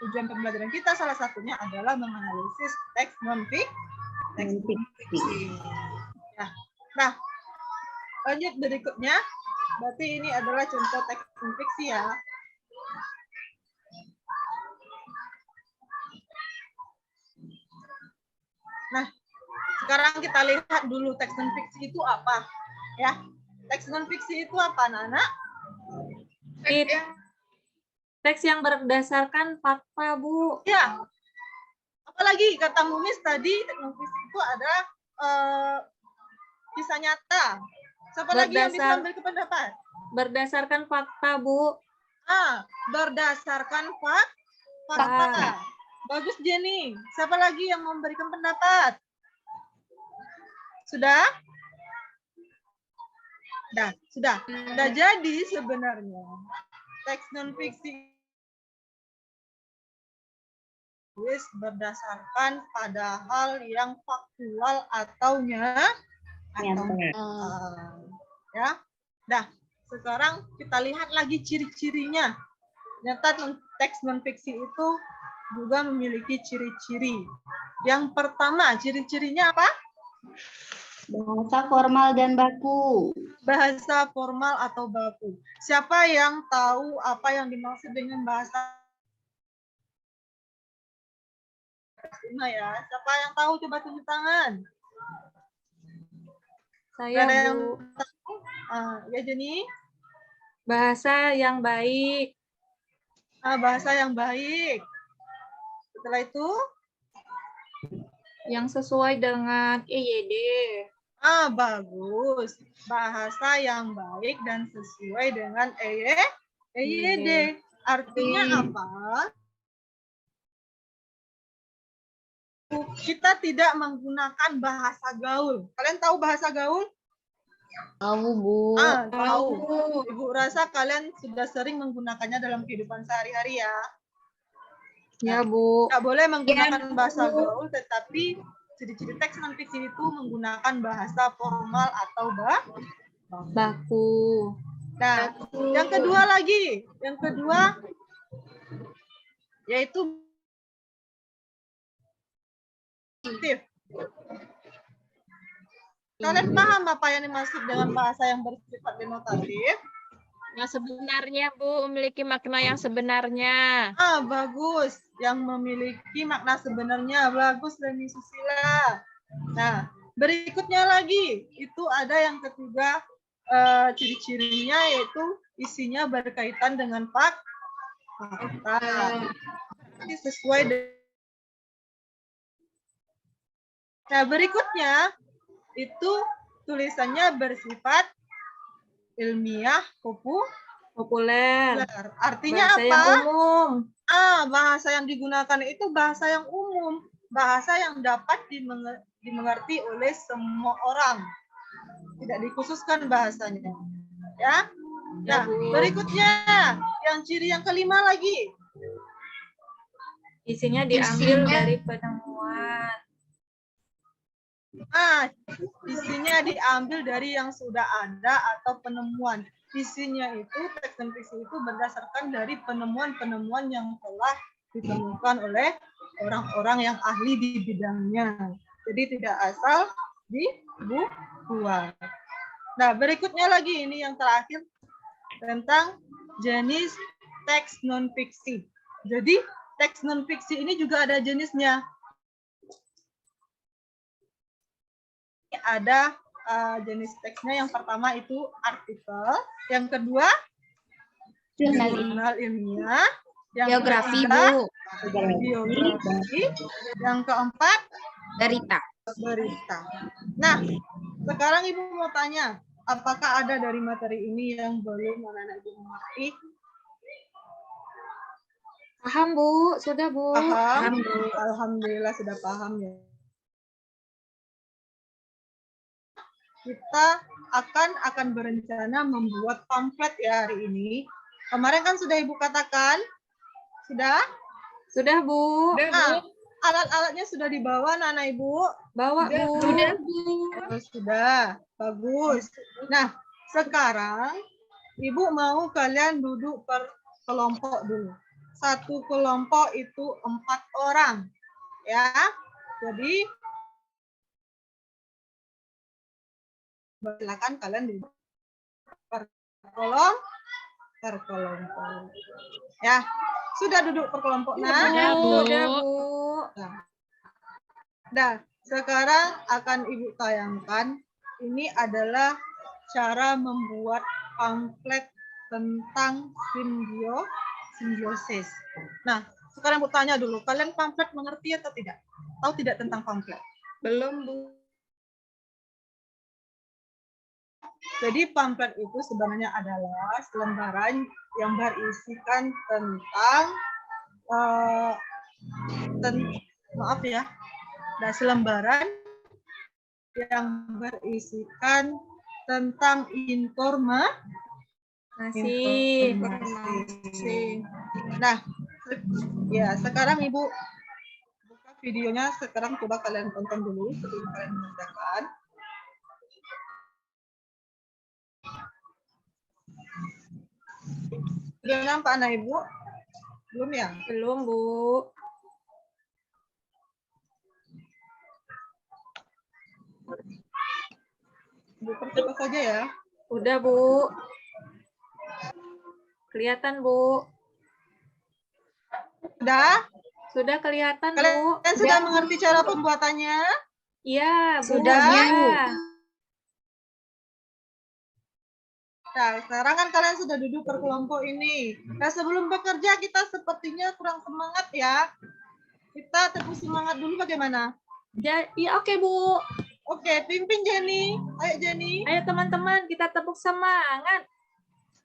Speaker 8: Tujuan pembelajaran kita salah satunya adalah menganalisis teks non-fiksi. Nah, lanjut berikutnya. Berarti ini adalah contoh teks non-fiksi ya. Nah, sekarang kita lihat dulu teks non-fiksi itu apa. Ya, teks non-fiksi itu apa, Nana?
Speaker 3: Teks yang berdasarkan fakta, Bu.
Speaker 8: Ya. Apalagi kata Mumis tadi, teknologi itu ada kisah nyata. Siapa lagi yang bisa memberi pendapat?
Speaker 3: Berdasarkan fakta, Bu.
Speaker 8: Berdasarkan fakta. Bagus, Jenny. Siapa lagi yang memberikan pendapat? Sudah? Sudah. Nah, jadi sebenarnya teks non-fiksi berdasarkan pada hal yang faktual atau nyata. Ya. Nah, sekarang kita lihat lagi ciri-cirinya. Ternyata teks non-fiksi itu juga memiliki ciri-ciri. Yang pertama, ciri-cirinya apa?
Speaker 5: Bahasa formal dan baku.
Speaker 8: Bahasa formal atau baku. Siapa yang tahu apa yang dimaksud dengan bahasa? Ya, siapa yang tahu? Coba tunjuk tangan.
Speaker 3: Saya,
Speaker 8: ada
Speaker 3: Bu.
Speaker 8: Yang tahu? Ya, Jenny.
Speaker 3: Bahasa yang baik.
Speaker 8: Bahasa yang baik. Setelah itu?
Speaker 3: Yang sesuai dengan EYD.
Speaker 8: Bagus. Bahasa yang baik dan sesuai dengan EYD. Artinya apa? Kita tidak menggunakan bahasa gaul. Kalian tahu bahasa gaul?
Speaker 5: Tahu, Bu.
Speaker 8: Tahu. Ibu rasa kalian sudah sering menggunakannya dalam kehidupan sehari-hari ya.
Speaker 3: Ya, Bu.
Speaker 8: Tidak boleh menggunakan bahasa gaul, tetapi ciri-ciri teks non-fiksi itu menggunakan bahasa formal atau
Speaker 3: baku.
Speaker 8: Nah, yang kedua lagi. Yang kedua, yaitu aktif. Kalian paham apa yang dimaksud dengan bahasa yang bersifat denotatif?
Speaker 1: Yang sebenarnya, Bu, memiliki makna yang sebenarnya.
Speaker 8: Bagus. Yang memiliki makna sebenarnya. Bagus, Leni Susila. Nah, berikutnya lagi. Itu ada yang ketiga, ciri-cirinya yaitu isinya berkaitan dengan fakta. Ini sesuai dengan. Nah, berikutnya itu tulisannya bersifat ilmiah, populer. Artinya
Speaker 3: bahasa
Speaker 8: apa?
Speaker 3: Yang umum.
Speaker 8: Bahasa yang digunakan itu bahasa yang umum, bahasa yang dapat dimengerti oleh semua orang. Tidak dikhususkan bahasanya. Ya. Nah, berikutnya yang ciri yang kelima lagi.
Speaker 3: Isinya diambil dari penemuan.
Speaker 8: Isinya diambil dari yang sudah ada atau penemuan. Isinya itu, teks non-fiksi itu berdasarkan dari penemuan-penemuan yang telah ditemukan oleh orang-orang yang ahli di bidangnya. Jadi tidak asal dibuat. Nah, berikutnya lagi ini yang terakhir tentang jenis teks non-fiksi. Jadi teks non-fiksi ini juga ada jenisnya. Ada jenis teksnya. Yang pertama itu artikel, yang kedua jurnal ilmiah, yang
Speaker 10: Biografi,
Speaker 8: ketiga,
Speaker 10: Bu.
Speaker 8: biografi, yang keempat
Speaker 10: Berita.
Speaker 8: Nah, sekarang Ibu mau tanya, apakah ada dari materi ini yang belum anak-anak Ibu mengerti?
Speaker 3: Paham, Bu. Sudah, Bu.
Speaker 8: Paham, Bu. Alhamdulillah sudah paham ya. Kita akan berencana membuat pamflet ya hari ini. Kemarin kan sudah Ibu katakan? Sudah?
Speaker 3: Sudah, Bu.
Speaker 8: Alat-alatnya sudah dibawa anak Ibu?
Speaker 3: Bawa, Bu.
Speaker 10: Sudah, Bu.
Speaker 8: Sudah. Bagus. Nah, sekarang Ibu mau kalian duduk per kelompok dulu. Satu kelompok itu 4 orang. Ya. Jadi silakan kalian duduk per kelompok. Ya, sudah duduk per kelompok.
Speaker 3: Sudah, Bu.
Speaker 8: Nah, sekarang akan Ibu tayangkan. Ini adalah cara membuat pamflet tentang simbiosis. Nah, sekarang Bu tanya dulu, kalian pamflet mengerti atau tidak? Tahu tidak tentang pamflet?
Speaker 1: Belum, Bu.
Speaker 8: Jadi pamflet itu sebenarnya adalah selembaran yang berisikan tentang maaf ya, selembaran yang berisikan tentang informasi. Nah, ya sekarang Ibu buka videonya. Sekarang coba kalian tonton dulu sebelum kalian mengerjakan. Sudah nampak anak Ibu? Belum ya?
Speaker 3: Belum, Bu.
Speaker 8: Bu percepat saja ya.
Speaker 3: Udah, Bu. Kelihatan, Bu.
Speaker 8: Sudah?
Speaker 3: Sudah kelihatan, Bu.
Speaker 8: Kalian sudah mengerti cara pembuatannya?
Speaker 3: Iya, Bu.
Speaker 8: Sudah, Bu.
Speaker 3: Ya.
Speaker 8: Nah, sekarang kan kalian sudah duduk berkelompok ini. Nah, sebelum bekerja kita sepertinya kurang semangat ya. Kita tepuk semangat dulu bagaimana?
Speaker 3: Iya, oke, Bu.
Speaker 8: Oke, pimpin Jenny. Ayo Jenny.
Speaker 3: Ayo teman-teman, kita tepuk semangat.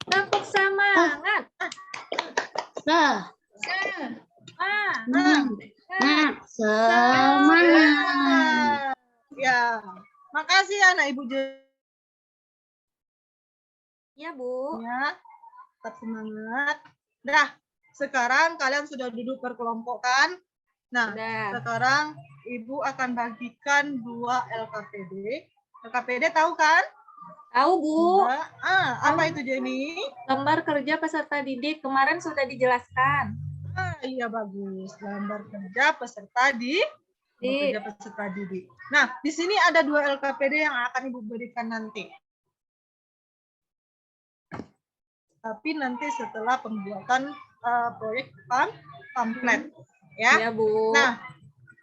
Speaker 3: Tepuk semangat.
Speaker 5: Nah,
Speaker 8: semangat. Ya, makasih anak Ibu Jenny.
Speaker 3: Ya, Bu.
Speaker 8: Ya, tetap semangat. Nah, sekarang kalian sudah duduk berkelompok kan? Nah, sekarang Ibu akan bagikan 2 LKPD. LKPD tahu kan?
Speaker 3: Tahu, Bu.
Speaker 8: Apa itu Jenny?
Speaker 3: Lembar kerja peserta didik. Kemarin sudah dijelaskan.
Speaker 8: Iya bagus. Lembar kerja peserta didik. Nah, di sini ada 2 LKPD yang akan Ibu berikan nanti. Tapi nanti setelah pembuatan proyek pamflet. Ya,
Speaker 3: ya Bu.
Speaker 8: Nah,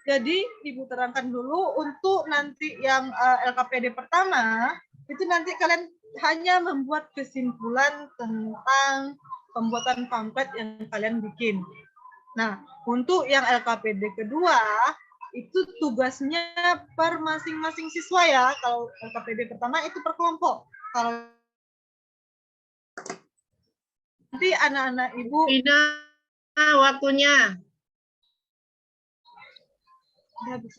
Speaker 8: jadi Ibu terangkan dulu untuk nanti yang LKPD pertama, itu nanti kalian hanya membuat kesimpulan tentang pembuatan pamflet yang kalian bikin. Nah, untuk yang LKPD kedua, itu tugasnya per masing-masing siswa ya. Kalau LKPD pertama itu per kelompok. Kalau nanti anak-anak Ibu.
Speaker 6: Waktunya.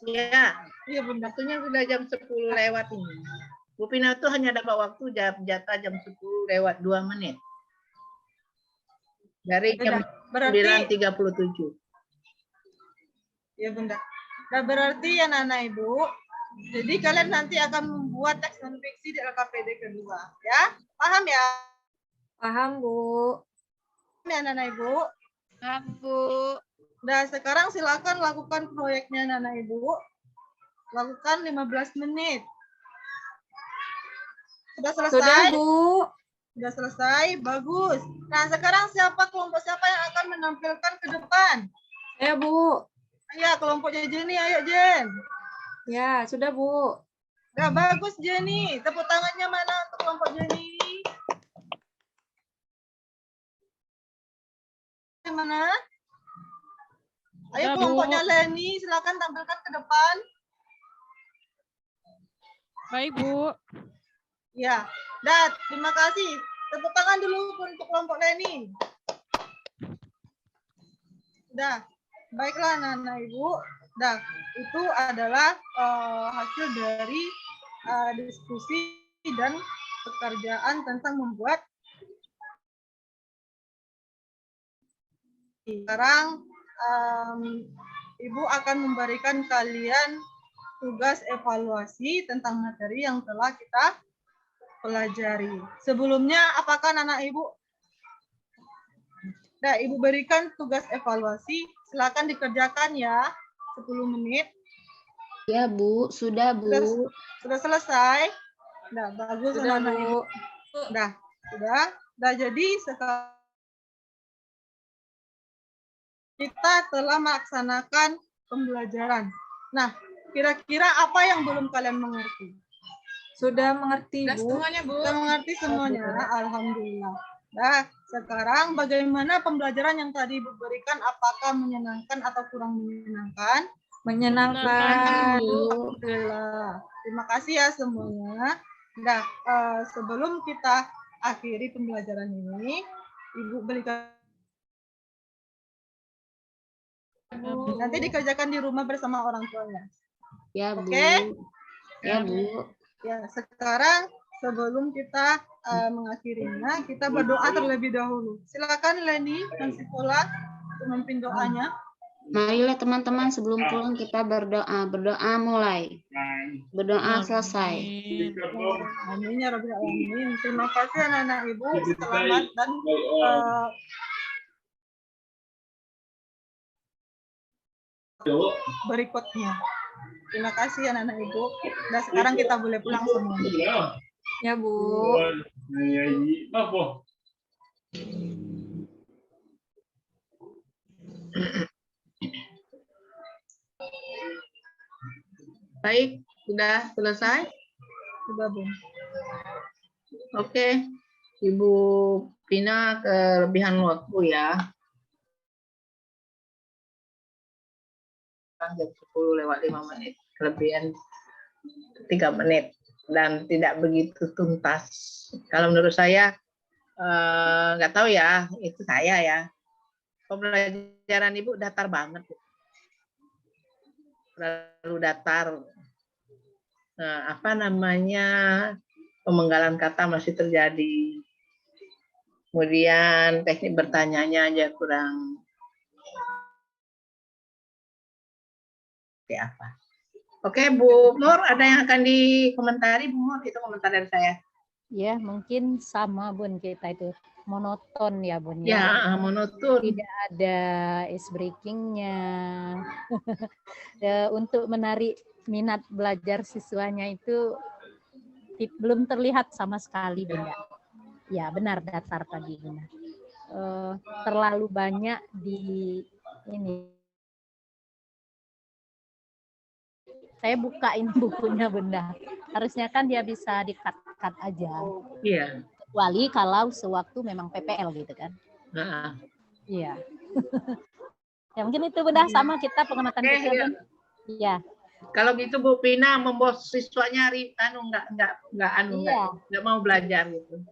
Speaker 8: Ya,
Speaker 6: iya Bunda. Waktunya sudah jam 10 lewat ini. Bu Pina itu hanya dapat waktu jatah jam 10 lewat 2 menit. Dari jam 9.37.
Speaker 8: Ya Bunda. Nah, berarti anak-anak Ibu, jadi kalian nanti akan membuat teks non fiksi di LKPD kedua, ya? Paham ya?
Speaker 3: Paham, Bu.
Speaker 8: Paham ya anak-anak Ibu?
Speaker 1: Paham, Bu.
Speaker 8: Nah, sekarang silakan lakukan proyeknya anak-anak Ibu. Lakukan 15 menit. Sudah selesai?
Speaker 3: Sudah, Bu.
Speaker 8: Sudah selesai, bagus. Nah, sekarang kelompok siapa yang akan menampilkan ke depan?
Speaker 3: Saya, Bu.
Speaker 8: Ayo, kelompoknya Jenny, ayo Jen.
Speaker 3: Ya, sudah, Bu.
Speaker 8: Nah, bagus Jenny. Tepuk tangannya mana untuk kelompok Jenny? Mana? Ayo kelompoknya Leni, silakan tampilkan ke depan.
Speaker 10: Baik, Bu.
Speaker 8: Ya, Dan, terima kasih. Tepuk tangan dulu untuk kelompok Leni. Sudah, baiklah anak-anak Ibu. Nah, itu adalah hasil dari diskusi dan pekerjaan tentang membuat. Sekarang Ibu akan memberikan kalian tugas evaluasi tentang materi yang telah kita pelajari. Sebelumnya, apakah anak Ibu? Nah, Ibu berikan tugas evaluasi. Silakan dikerjakan ya, 10 menit.
Speaker 5: Ya, Bu. Sudah, Bu.
Speaker 8: Sudah selesai? Nah, bagus anak-anak Ibu. Nah, sudah. Nah, jadi sekarang kita telah melaksanakan pembelajaran. Nah, kira-kira apa yang belum kalian mengerti?
Speaker 3: Sudah mengerti, Bu.
Speaker 8: Semuanya, Bu. Sudah mengerti semuanya. Alhamdulillah. Nah, sekarang bagaimana pembelajaran yang tadi Ibu berikan? Apakah menyenangkan atau kurang menyenangkan?
Speaker 3: Menyenangkan.
Speaker 8: Alhamdulillah. Terima kasih ya semuanya. Nah, sebelum kita akhiri pembelajaran ini, Ibu berikan nanti dikerjakan di rumah bersama orang tuanya.
Speaker 5: Ya, Bu.
Speaker 8: Oke?
Speaker 5: Ya, Bu.
Speaker 8: Ya, sekarang sebelum kita mengakhirinya, kita berdoa terlebih dahulu. Silakan Leni dan Sikola untuk memimpin doanya.
Speaker 5: Marilah teman-teman sebelum pulang kita berdoa. Berdoa mulai. Berdoa selesai.
Speaker 8: Amin ya Rabbal Alamin. Terima kasih anak-anak Ibu. Selamat dan berikutnya. Terima kasih anak-anak Ibu. Dan sekarang kita boleh pulang semua.
Speaker 3: Ya, Bu.
Speaker 6: Baik, sudah selesai?
Speaker 8: Sudah, Bu.
Speaker 6: Oke, Ibu Pina kelebihan waktu ya. Jam 10:05, kelebihan 3 menit dan tidak begitu tuntas. Kalau menurut saya nggak tahu ya, itu saya ya. Pembelajaran Ibu datar banget, terlalu datar. Nah, apa namanya, pemenggalan kata masih terjadi. Kemudian teknik bertanyanya aja kurang kayak apa. Oke, Bu Nur, ada yang akan dikomentari, Bu Nur? Itu komentar dari saya.
Speaker 7: Ya, mungkin sama Bun, kita itu monoton ya Bun.
Speaker 6: Ya, monoton.
Speaker 7: Tidak ada ice breakingnya. Untuk menarik minat belajar siswanya itu belum terlihat sama sekali Bunda. Ya, benar datar tadi Bunda. Terlalu banyak di ini. Saya bukain bukunya Bunda. Harusnya kan dia bisa di-cut aja.
Speaker 6: Iya.
Speaker 7: Kecuali kalau sewaktu memang PPL gitu kan.
Speaker 6: Nah.
Speaker 7: Iya. Ya mungkin itu Bunda, sama kita pengamatan kita Bun. Iya.
Speaker 6: Kalau gitu Bu Pina membawa siswanya nggak mau belajar gitu.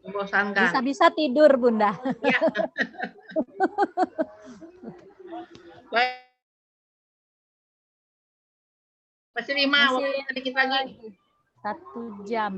Speaker 6: Membosankan.
Speaker 7: Bisa-bisa tidur Bunda.
Speaker 6: Iya. Baik. Masih 5 waktu sedikit lagi.
Speaker 7: 1 jam.